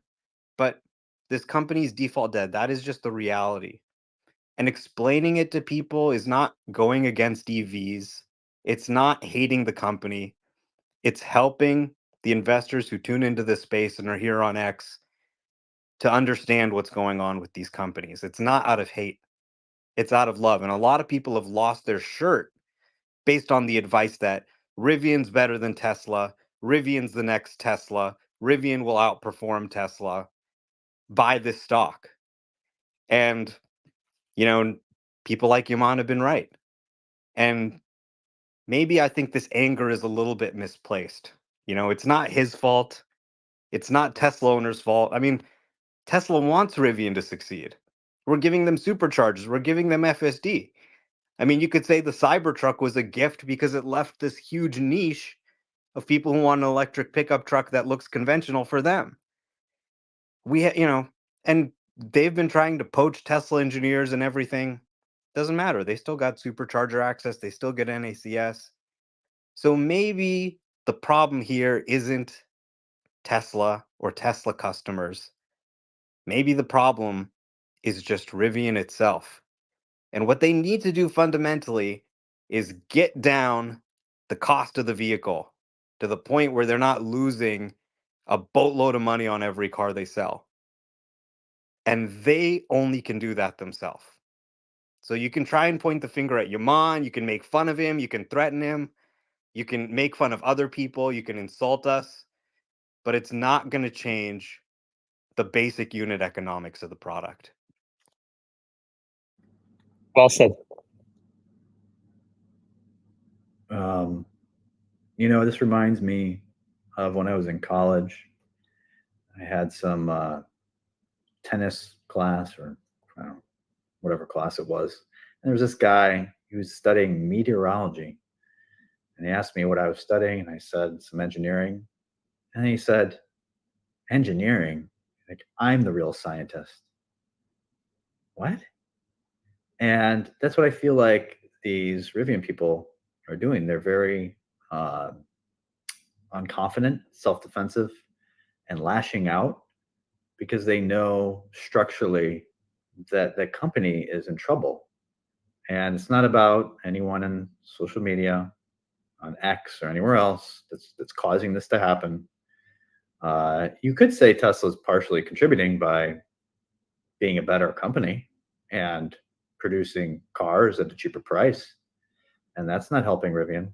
but this company's default dead. That is just the reality. And explaining it to people is not going against EVs. It's not hating the company. It's helping the investors who tune into this space and are here on X to understand what's going on with these companies. It's not out of hate. It's out of love. And a lot of people have lost their shirt based on the advice that Rivian's better than Tesla. Rivian's the next Tesla. Rivian will outperform Tesla. Buy this stock. And, people like Yaman have been right. And maybe I think this anger is a little bit misplaced. It's not his fault. It's not Tesla owners' fault. I mean, Tesla wants Rivian to succeed. We're giving them superchargers. We're giving them FSD. I mean, you could say the Cybertruck was a gift because it left this huge niche of people who want an electric pickup truck that looks conventional for them. And they've been trying to poach Tesla engineers and everything. Doesn't matter. They still got supercharger access. They still get NACS. So maybe the problem here isn't Tesla or Tesla customers. Maybe the problem is just Rivian itself. And what they need to do fundamentally is get down the cost of the vehicle to the point where they're not losing a boatload of money on every car they sell. And they only can do that themselves. So you can try and point the finger at Yaman, you can make fun of him, you can threaten him, you can make fun of other people, you can insult us, but it's not going to change the basic unit economics of the product. Well said. This reminds me of when I was in college. I had some tennis class, or I don't know, whatever class it was. And there was this guy who was studying meteorology. And he asked me what I was studying, and I said some engineering. And he said, "Engineering? Like, I'm the real scientist." What? And that's what I feel like these Rivian people are doing. They're very unconfident, self-defensive, and lashing out because they know structurally that the company is in trouble. And it's not about anyone in social media, on X or anywhere else, that's causing this to happen. You could say Tesla's partially contributing by being a better company and producing cars at a cheaper price, and that's not helping Rivian.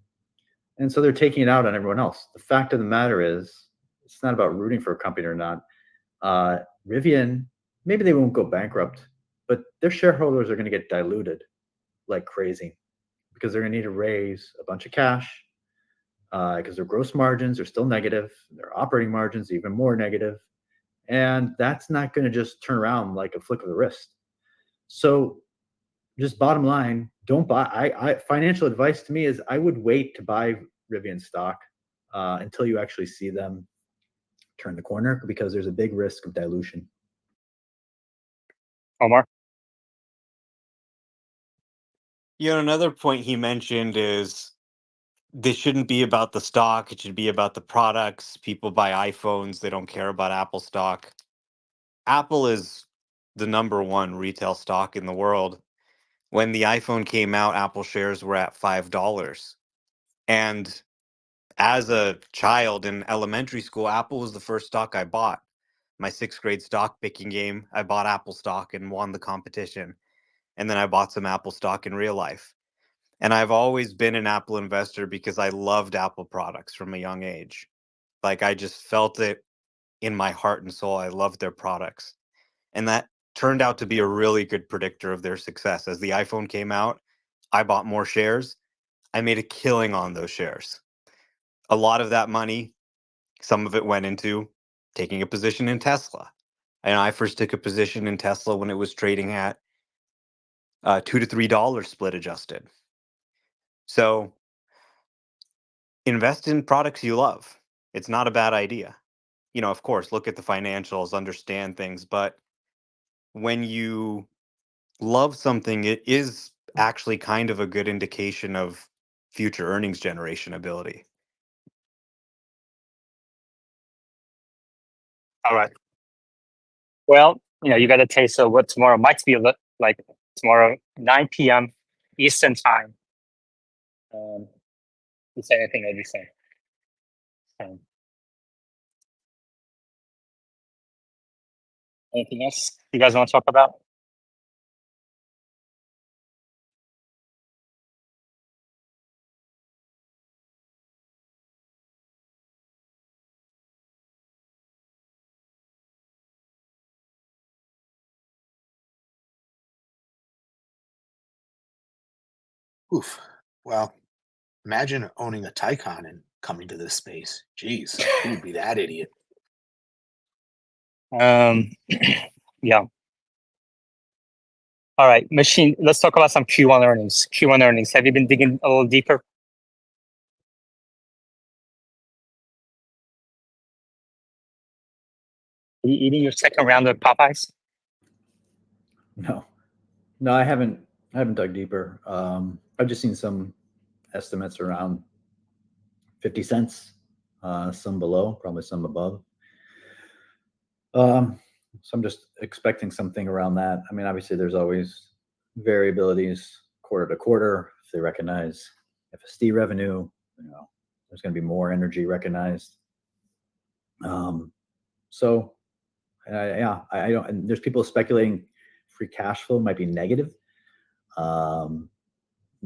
And so they're taking it out on everyone else. The fact of the matter is, it's not about rooting for a company or not. Rivian, maybe they won't go bankrupt, but their shareholders are going to get diluted like crazy because they're going to need to raise a bunch of cash because their gross margins are still negative, their operating margins even more negative, and that's not going to just turn around like a flick of the wrist. So just bottom line, don't buy. Financial advice to me is I would wait to buy Rivian stock until you actually see them turn the corner, because there's a big risk of dilution. Omar? Another point he mentioned is this shouldn't be about the stock. It should be about the products. People buy iPhones. They don't care about Apple stock. Apple is the #1 retail stock in the world. When the iPhone came out, Apple shares were at $5. And as a child in elementary school, Apple was the first stock I bought. My 6th grade stock picking game, I bought Apple stock and won the competition. And then I bought some Apple stock in real life. And I've always been an Apple investor because I loved Apple products from a young age. Like, I just felt it in my heart and soul. I loved their products. And that turned out to be a really good predictor of their success. As the iPhone came out, I bought more shares. I made a killing on those shares. A lot of that money, some of it went into taking a position in Tesla. And I first took a position in Tesla when it was trading at $2 to $3 split adjusted. So invest in products you love. It's not a bad idea. You know, of course, look at the financials, understand things, but when you love something, it is actually kind of a good indication of future earnings generation ability. All right. Well, you got a taste of what tomorrow might be like tomorrow, 9 p.m. Eastern time. You say anything, I just say. Anything else you guys want to talk about? Oof. Well, imagine owning a Taycan and coming to this space. Jeez, who would be that idiot? Yeah. All right, machine. Let's talk about some Q1 earnings. Q1 earnings. Have you been digging a little deeper? Are you eating your second round of Popeyes? No, I haven't dug deeper. I've just seen some estimates around 50 cents, some below, probably some above. So I'm just expecting something around that. I mean, obviously there's always variabilities quarter to quarter. If they recognize FSD revenue, there's going to be more energy recognized. So I don't, and there's people speculating free cash flow might be negative.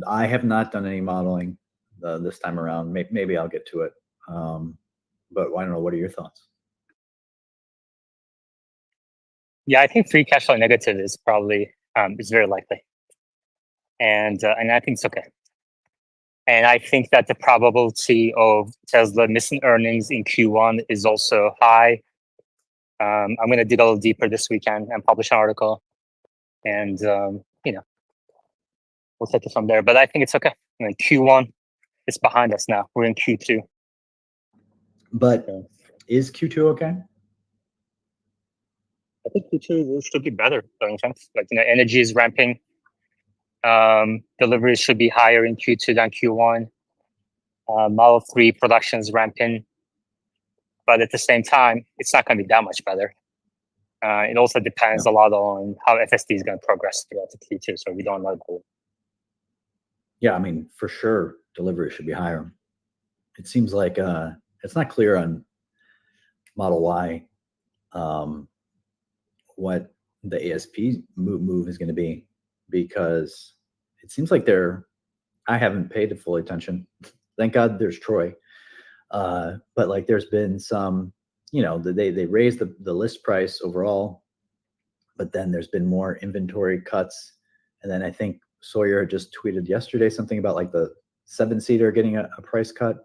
I have not done any modeling this time around. Maybe I'll get to it. But I don't know. What are your thoughts? Yeah, I think free cash flow negative is probably is very likely, and I think it's okay. And I think that the probability of Tesla missing earnings in Q1 is also high. I'm going to dig a little deeper this weekend and publish an article, and we'll take it from there. But I think it's okay. I mean, Q1 is behind us now. We're in Q2. But is Q2 okay? I think Q2 should be better. Like energy is ramping. Deliveries should be higher in Q2 than Q1. Model 3 production is ramping, but at the same time, it's not going to be that much better. It also depends a lot on how FSD is going to progress throughout the Q2, so we don't know. Yeah, I mean, for sure, delivery should be higher. It seems like it's not clear on Model Y what the ASP move is going to be, because it seems like I haven't paid full attention. Thank God there's Troy. But like there's been some, they raised the list price overall, but then there's been more inventory cuts. And then I think Sawyer just tweeted yesterday something about like the 7-seater getting a price cut.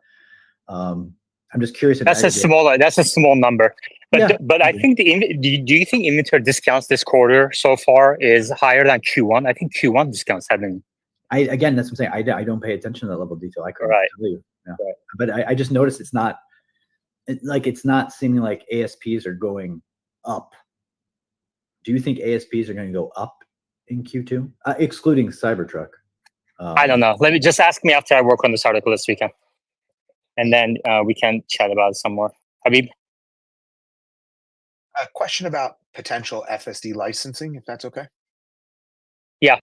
I'm just curious. That's a small number, but I think do you think inventory discounts this quarter so far is higher than Q1? I think Q1 discounts have been. Again, that's what I'm saying. I don't pay attention to that level of detail. I couldn't tell you. Yeah. Right. But I just noticed it's not seeming like ASPs are going up. Do you think ASPs are going to go up in Q2, excluding Cybertruck? I don't know. Let me just ask me after I work on this article this weekend, and then we can chat about it some more. Habib? A question about potential FSD licensing, if that's okay. Yeah.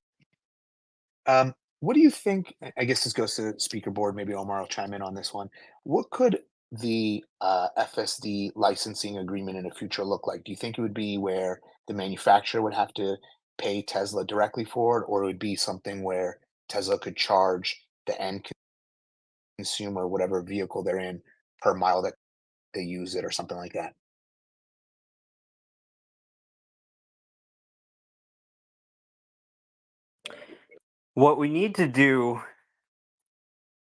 What do you think? I guess this goes to the speaker board. Maybe Omar will chime in on this one. What could the FSD licensing agreement in the future look like? Do you think it would be where the manufacturer would have to pay Tesla directly for it, or it would be something where Tesla could charge the end consumer, whatever vehicle they're in, per mile that they use it, or something like that? What we need to do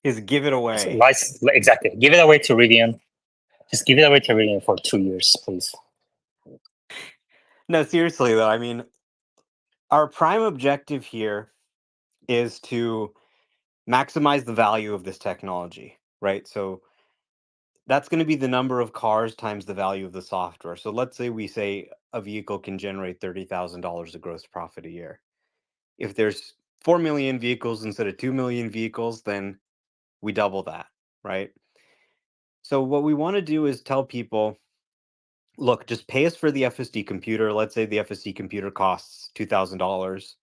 is give it away. Exactly. Give it away to Rivian. Just give it away to Rivian for 2 years, please. No, seriously though, I mean, our prime objective here is to maximize the value of this technology, right? So that's going to be the number of cars times the value of the software. So let's say we say a vehicle can generate $30,000 of gross profit a year. If there's 4 million vehicles instead of 2 million vehicles, then we double that, right? So what we want to do is tell people, look, just pay us for the FSD computer. Let's say the FSD computer costs $2,000.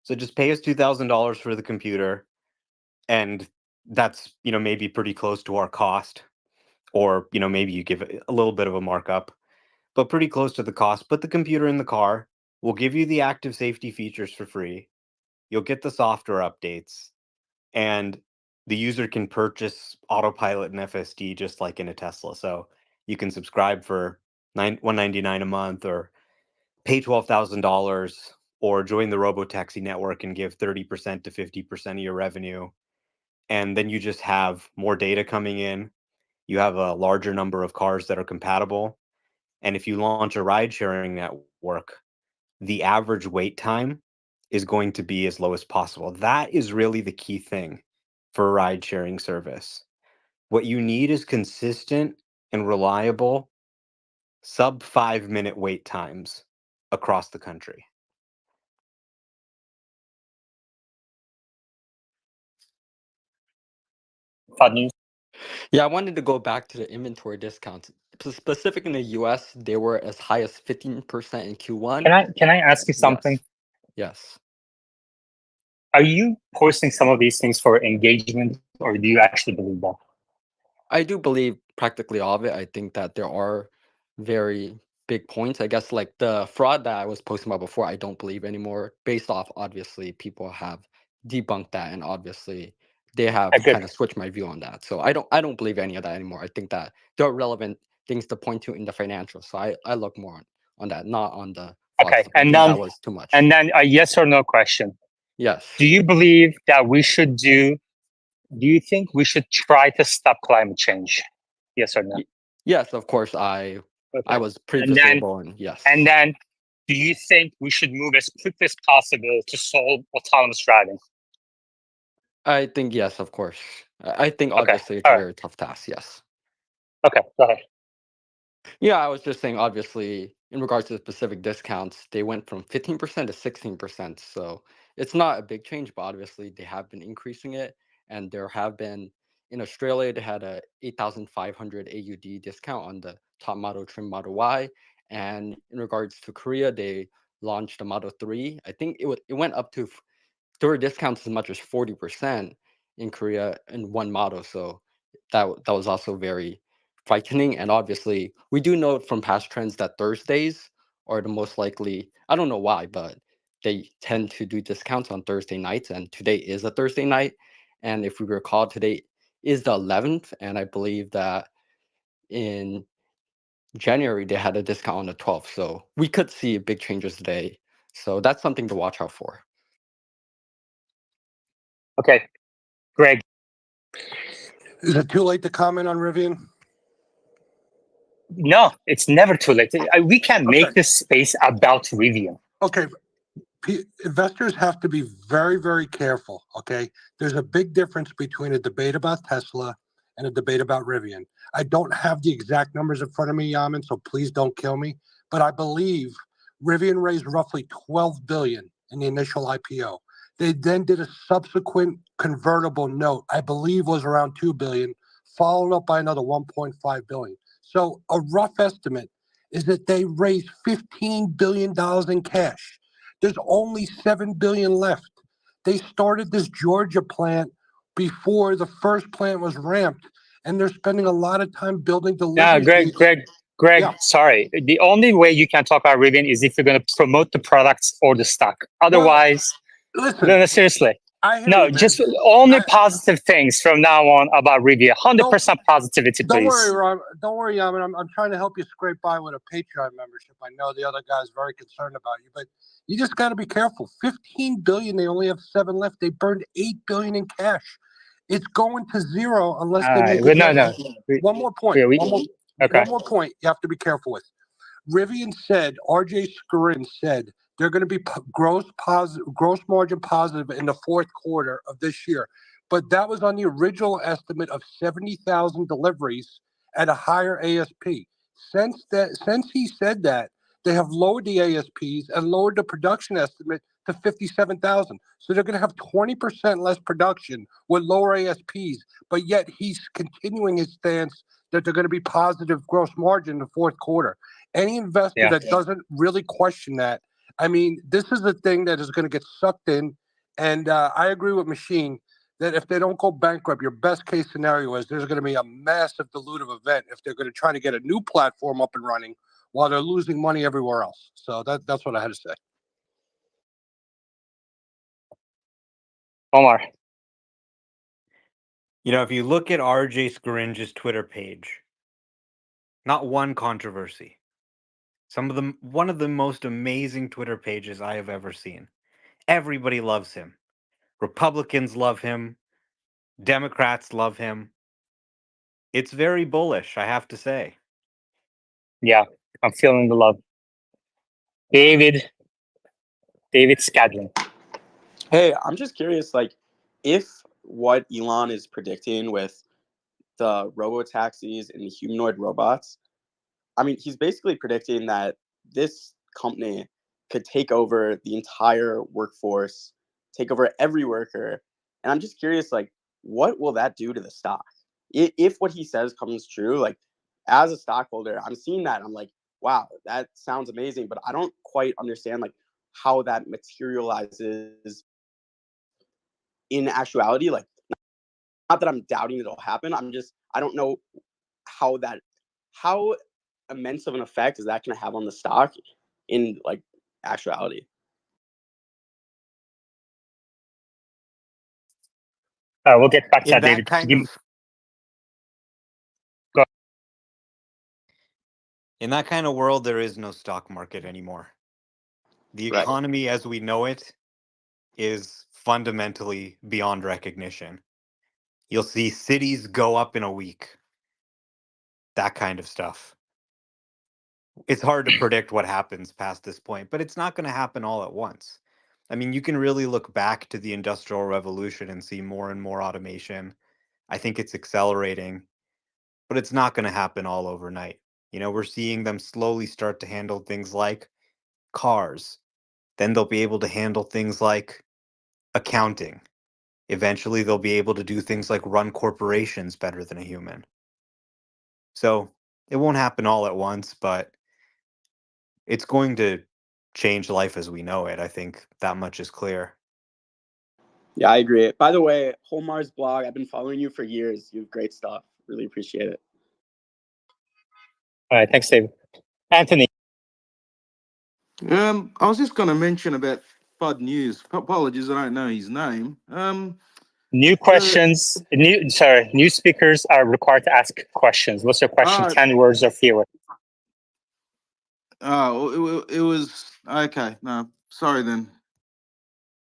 So just pay us $2,000 for the computer, and that's, maybe pretty close to our cost, or, maybe you give a little bit of a markup, but pretty close to the cost. Put the computer in the car. We'll give you the active safety features for free. You'll get the software updates, and the user can purchase autopilot and FSD just like in a Tesla. So you can subscribe for $199 a month, or pay $12,000, or join the Robotaxi network and give 30% to 50% of your revenue. And then you just have more data coming in. You have a larger number of cars that are compatible. And if you launch a ride sharing network, the average wait time is going to be as low as possible. That is really the key thing for a ride sharing service. What you need is consistent and reliable sub 5-minute wait times across the country. Hot news. Yeah, I wanted to go back to the inventory discounts. Specific in the US, they were as high as 15% in Q1. Can I ask you something? Yes. Are you posting some of these things for engagement, or do you actually believe that? I do believe practically all of it. I think that there are very big points. I guess like the fraud that I was posting about before, I don't believe anymore. Based off, obviously, people have debunked that, and obviously they have Good. kind of switched my view on that. So I don't believe any of that anymore. I think that there are relevant things to point to in the financials. So I look more on that, not on the fraud Okay, stuff. I think that was too much. And then a yes or no question. Yes. Do you believe that do you think we should try to stop climate change? Yes or no? Yes, of course. I was previously born. Yes. And then, do you think we should move as quickly as possible to solve autonomous driving? I think yes, of course. I think obviously it's a very tough task. Yes. Okay, go ahead. Yeah, I was just saying, obviously, in regards to the specific discounts, they went from 15% to 16%. So it's not a big change, but obviously they have been increasing it. And there have been, in Australia, they had a 8,500 AUD discount on the top model trim Model Y. And in regards to Korea, they launched the Model 3. I think it went up to there were discounts as much as 40% in Korea in one model. So that was also very frightening. And obviously, we do know from past trends that Thursdays are the most likely. I don't know why, but they tend to do discounts on Thursday nights, and today is a Thursday night. And if we recall, today is the 11th, and I believe that in January they had a discount on the 12th. So we could see big changes today. So that's something to watch out for. Okay, Greg. Is it too late to comment on Rivian? No, it's never too late. We can make this space about Rivian. Okay. Investors have to be very, very careful, okay? There's a big difference between a debate about Tesla and a debate about Rivian. I don't have the exact numbers in front of me, Yaman, so please don't kill me. But I believe Rivian raised roughly $12 billion in the initial IPO. They then did a subsequent convertible note, I believe was around $2 billion, followed up by another $1.5 billion. So a rough estimate is that they raised $15 billion in cash. There's only $7 billion left. They started this Georgia plant before the first plant was ramped, and they're spending a lot of time building delivery. Greg, Yeah. sorry. The only way you can talk about Rivian is if you're going to promote the products or the stock. Otherwise, listen. No, seriously. I hear No, you, man. just only I- positive things from now on about Rivian. 100% positivity, Don't please. worry, don't worry, Yaman. I'm trying to help you scrape by with a Patreon membership. I know the other guy's very concerned about you, but you just got to be careful. 15 billion, they only have 7 left. They burned 8 billion in cash. It's going to zero unless they make it. No. One more point. Yeah, okay. One more point you have to be careful with. Rivian said, RJ Scarin said, they're going to be gross margin positive in the fourth quarter of this year. But that was on the original estimate of 70,000 deliveries at a higher ASP. Since he said that, they have lowered the ASPs and lowered the production estimate to 57,000. So they're going to have 20% less production with lower ASPs. But yet he's continuing his stance that they're going to be positive gross margin in the fourth quarter. Any investor that doesn't really question that, I mean, this is a thing that is going to get sucked in. And I agree with Machine that if they don't go bankrupt, your best case scenario is there's going to be a massive dilutive event if they're going to try to get a new platform up and running while they're losing money everywhere else. So that's what I had to say. Omar. You know, if you look at RJ Scaringe's Twitter page, not one controversy. One of the most amazing Twitter pages I have ever seen. Everybody loves him. Republicans love him. Democrats love him. It's very bullish, I have to say. Yeah, I'm feeling the love. David Scadlin. Hey, I'm just curious, like, if what Elon is predicting with the robo-taxis and the humanoid robots, I mean, he's basically predicting that this company could take over the entire workforce, take over every worker. And I'm just curious, like, what will that do to the stock? If what he says comes true, like, as a stockholder, I'm seeing that. I'm like, wow, that sounds amazing. But I don't quite understand, like, how that materializes in actuality. Like, not that I'm doubting it'll happen. I don't know how immense of an effect is that going to have on the stock in like actuality. We'll get back to In that, David. In that kind of world, there is no stock market anymore. The economy as we know it is fundamentally beyond recognition. You'll see cities go up in a week. That kind of stuff. It's hard to predict what happens past this point, but it's not going to happen all at once. I mean, you can really look back to the Industrial Revolution and see more and more automation. I think it's accelerating, but it's not going to happen all overnight. You know, we're seeing them slowly start to handle things like cars. Then they'll be able to handle things like accounting. Eventually, they'll be able to do things like run corporations better than a human. So it won't happen all at once, but it's going to change life as we know it. I think that much is clear. Yeah, I agree. By the way, Homar's blog, I've been following you for years. You have great stuff. Really appreciate it. All right, thanks, David. Anthony. I was just going to mention about Bud News. Apologies, I don't know his name. New questions. New speakers are required to ask questions. What's your question? 10 words or fewer. Oh, it was okay. No, sorry then.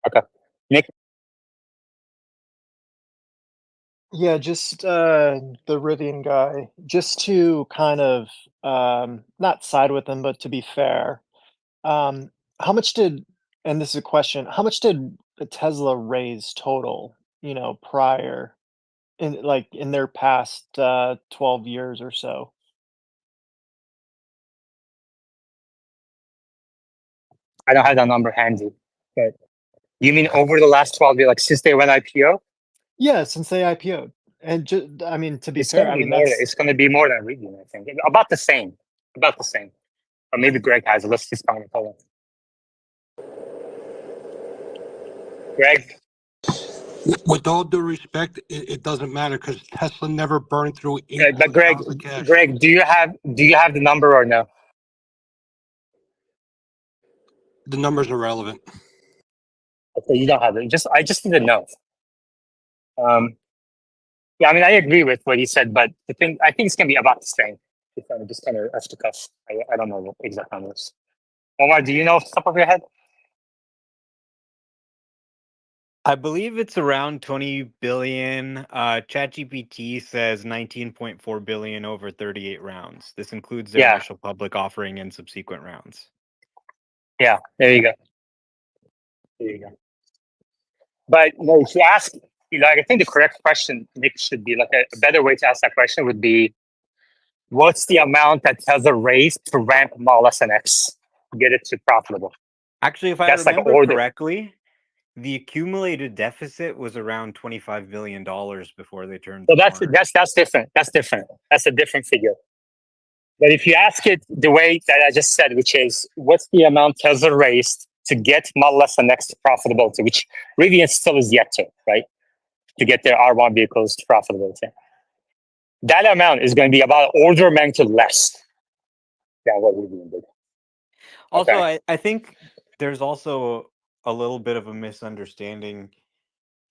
Okay, Nick. Yeah, just the Rivian guy. Just to kind of not side with him, but to be fair, how much did? And this is a question. How much did Tesla raise total? You know, prior in their past 12 years or so. I don't have that number handy, but you mean over the last 12 years, like since they went IPO? Yeah, since they IPO'd. And I mean, to be It's fair, gonna I be mean more. that's It's going to be more than Rivian, I think. About the same. Or maybe Greg has it. Let's just find it. Greg. With all due respect, it doesn't matter because Tesla never burned through But Greg, do you have the number or no? The numbers are relevant. Okay, you don't have it. I just need to know. Yeah, I mean, I agree with what he said, but I think it's gonna be about the same. If I'm just kind of off the cuff, I don't know the exact numbers. Omar, do you know off the top of your head? I believe it's around 20 billion. ChatGPT says 19.4 billion over 38 rounds. This includes their Yeah, initial public offering and subsequent rounds. yeah. There you go. There you go. But no, if you ask, like, I think the correct question, Nick, should be like a better way to ask that question would be, what's the amount that Tesla raised to ramp Model S and X, get it to profitable? Actually, if I That's like remember order. correctly, the accumulated deficit was around $25 billion before they turned So the corner. that's different. That's different. That's a different figure. But if you ask it the way that I just said, which is what's the amount Tesla raised to get Model S and X to profitability, which Rivian still is yet to, right? To get their R1 vehicles to profitability. That amount is going to be about order of magnitude less than what Rivian did. Also, Okay. I think there's also a little bit of a misunderstanding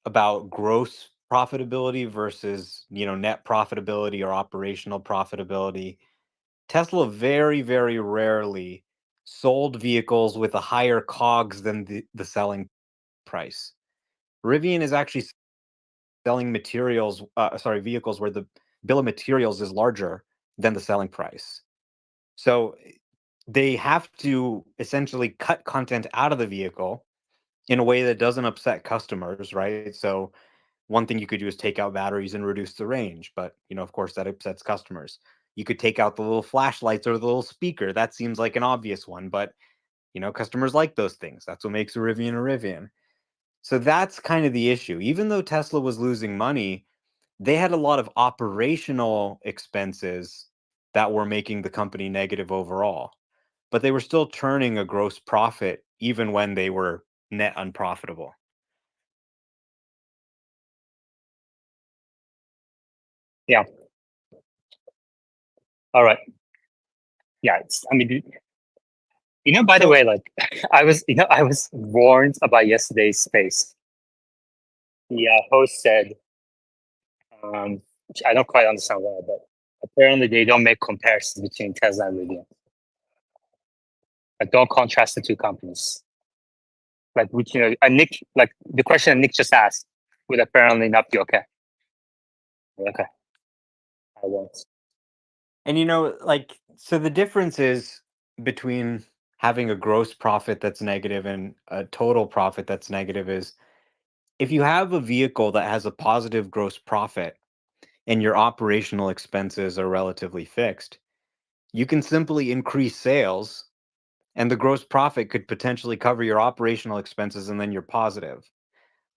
about gross profitability versus, net profitability or operational profitability. Tesla very, very rarely sold vehicles with a higher COGS than the selling price. Rivian is actually selling vehicles where the bill of materials is larger than the selling price. So they have to essentially cut content out of the vehicle in a way that doesn't upset customers, right? So one thing you could do is take out batteries and reduce the range, but of course that upsets customers. You could take out the little flashlights or the little speaker. That seems like an obvious one, but customers like those things. That's what makes a Rivian. So that's kind of the issue. Even though Tesla was losing money, they had a lot of operational expenses that were making the company negative overall, but they were still turning a gross profit even when they were net unprofitable. Yeah. All right. Yeah. By the way, like I was warned about yesterday's space. The host said, which I don't quite understand why, but apparently they don't make comparisons between Tesla and Rivian. Like, don't contrast the two companies. Like, which Nick, like the question Nick just asked, would apparently not be okay. Okay, I won't. And so the difference is between having a gross profit that's negative and a total profit that's negative is if you have a vehicle that has a positive gross profit and your operational expenses are relatively fixed, you can simply increase sales and the gross profit could potentially cover your operational expenses and then you're positive.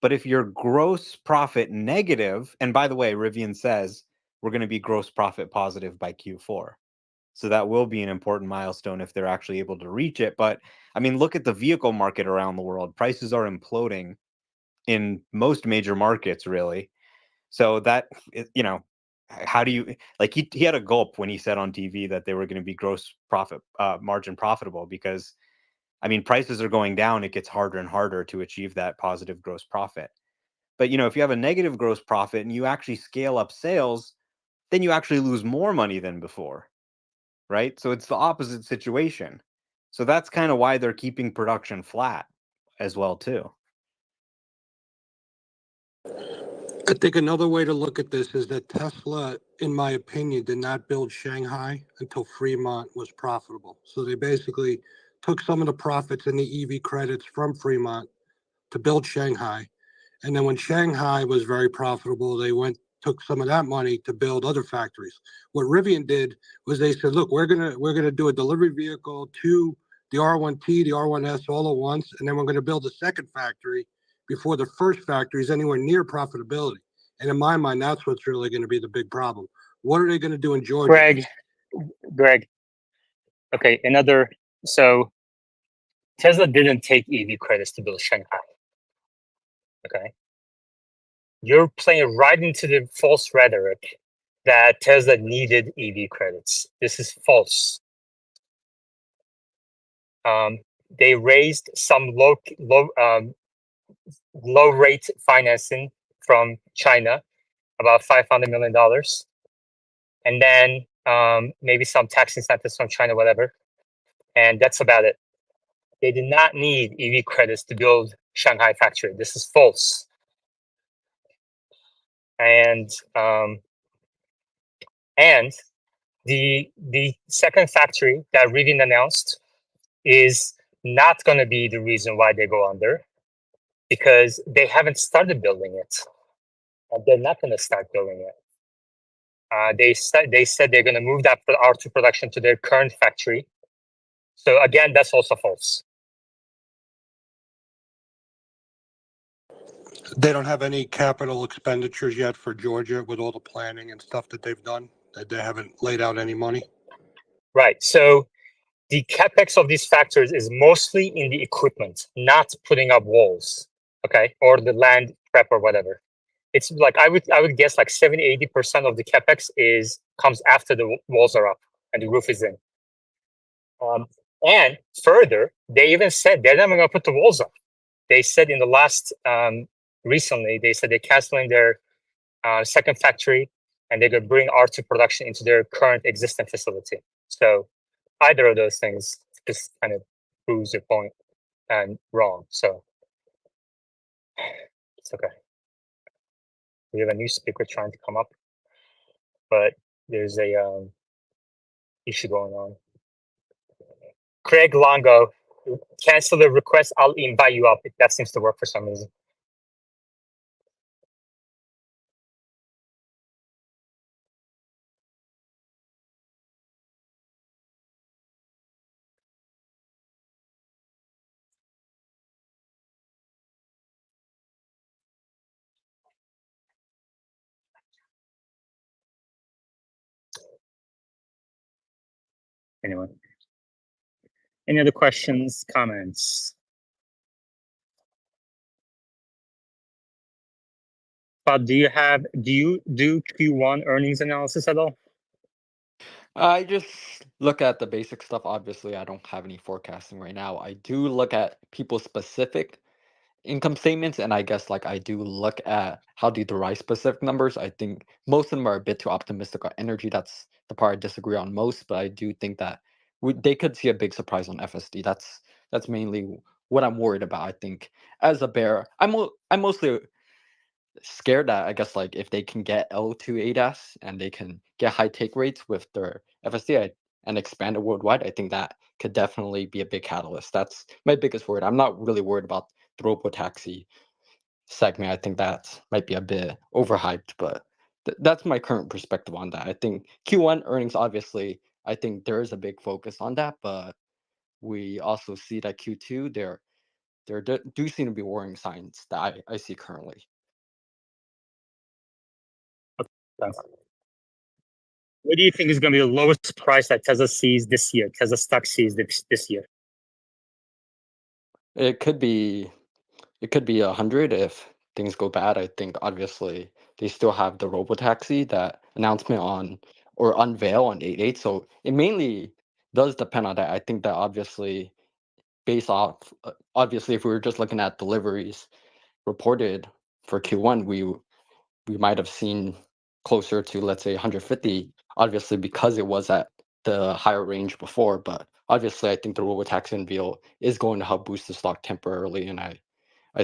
But if your gross profit negative, and by the way, Rivian says we're going to be gross profit positive by Q4. So that will be an important milestone if they're actually able to reach it. But I mean, look at the vehicle market around the world. Prices are imploding in most major markets, really. So that, how do you, like, he had a gulp when he said on TV that they were going to be gross profit margin profitable because, I mean, prices are going down. It gets harder and harder to achieve that positive gross profit. But, if you have a negative gross profit and you actually scale up sales, then you actually lose more money than before. Right? So it's the opposite situation. So that's kind of why they're keeping production flat as well, too. I think another way to look at this is that Tesla, in my opinion, did not build Shanghai until Fremont was profitable. So they basically took some of the profits and the EV credits from Fremont to build Shanghai. And then when Shanghai was very profitable, they took some of that money to build other factories. What Rivian did was they said, look, we're gonna do a delivery vehicle to the R1T, the R1S all at once, and then we're gonna build a second factory before the first factory is anywhere near profitability. And in my mind, that's what's really going to be the big problem. What are they going to do in Georgia? Greg. Okay, so Tesla didn't take EV credits to build Shanghai. Okay. You're playing right into the false rhetoric that Tesla needed EV credits. This is false. They raised some low rate financing from China, about $500 million, and then maybe some tax incentives from China, whatever, and that's about it. They did not need EV credits to build Shanghai factory. This is false. And the second factory that Rivian announced is not going to be the reason why they go under, because they haven't started building it. They're not going to start building it. They said they're going to move that R2 production to their current factory. So again, that's also false. They don't have any capital expenditures yet for Georgia with all the planning and stuff that they've done. That they haven't laid out any money. Right. So the capex of these factories is mostly in the equipment, not putting up walls, okay, or the land prep or whatever. It's like I would guess like 70-80% of the capex comes after the walls are up and the roof is in. And further, they even said they're not going to put the walls up. They said in the last recently, they said they're canceling their second factory and they're going to bring R2 production into their current existing facility. So either of those things just kind of proves your point and wrong. So it's okay. We have a new speaker trying to come up, but there's a issue going on. Craig Longo, cancel the request. I'll invite you up. That seems to work for some reason. Anyway, any other questions, comments? But do you do Q1 earnings analysis at all? I just look at the basic stuff. Obviously, I don't have any forecasting right now. I do look at people's specific income statements, and I guess like I do look at how they derive specific numbers. I think most of them are a bit too optimistic on energy. That's the part I disagree on most, but I do think that they could see a big surprise on FSD. That's mainly what I'm worried about. I think as a bear, I'm mostly scared that I guess like if they can get L2 ADAS and they can get high take rates with their FSD and expand it worldwide, I think that could definitely be a big catalyst. That's my biggest worry. I'm not really worried about the robotaxi segment. I think that might be a bit overhyped, but that's my current perspective on that. I think Q1 earnings, obviously, I think there is a big focus on that, but we also see that Q2 there do seem to be worrying signs that I see currently. Thanks. What do you think is going to be the lowest price that Tesla sees this year? Tesla stock sees this year. It could be 100 if things go bad. I think obviously they still have the robotaxi, that announcement on or unveil on 8/8. So it mainly does depend on that. I think that obviously based off obviously if we were just looking at deliveries reported for Q1, we might have seen closer to, let's say, 150, obviously because it was at the higher range before. But obviously I think the robotaxi unveil is going to help boost the stock temporarily, and I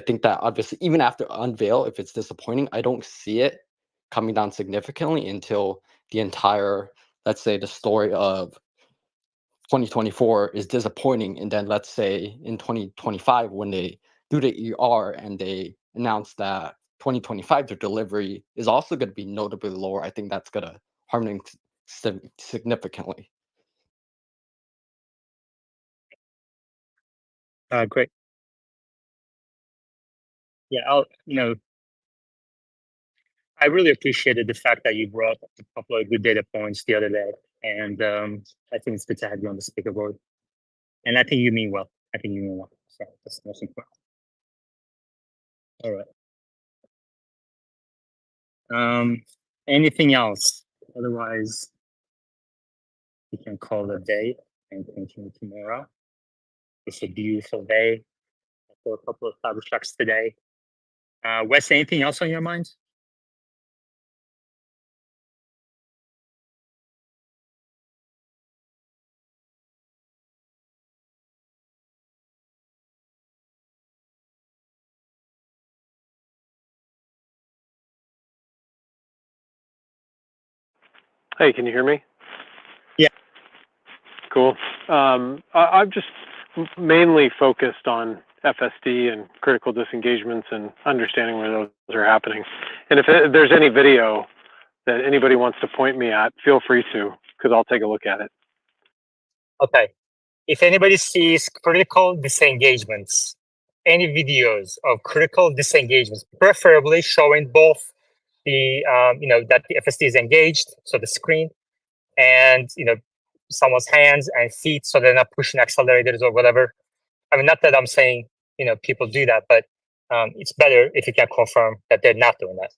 think that obviously even after unveil, if it's disappointing, I don't see it coming down significantly until the entire, let's say, the story of 2024 is disappointing, and then let's say in 2025 when they do the ER and they announce that 2025 their delivery is also going to be notably lower, I think that's going to harm them significantly. Great. Yeah, I really appreciated the fact that you brought a couple of good data points the other day, and I think it's good to have you on the speaker board. And I think you mean well. So that's the most important. All right. Anything else? Otherwise, we can call it a day and continue tomorrow. It's a beautiful day. I saw a couple of Cybertrucks today. Wes, anything else on your mind? Hey, can you hear me? Yeah. Cool. I'm just mainly focused on FSD and critical disengagements and understanding where those are happening. And if there's any video that anybody wants to point me at, feel free to, because I'll take a look at it. Okay. If anybody sees critical disengagements, any videos of critical disengagements, preferably showing both the, that the FSD is engaged, so the screen, and, someone's hands and feet, so they're not pushing accelerators or whatever. I mean, not that I'm saying, people do that, but it's better if you can confirm that they're not doing that.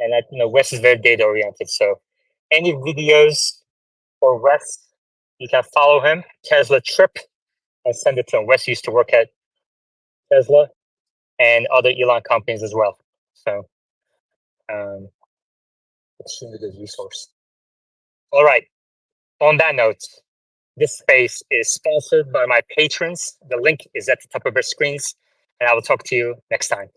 And that, Wes is very data oriented. So any videos for Wes, you can follow him, Tesla Trip, and send it to him. Wes used to work at Tesla and other Elon companies as well. So extremely good resource. All right. On that note, this space is sponsored by my patrons. The link is at the top of your screens, and I will talk to you next time.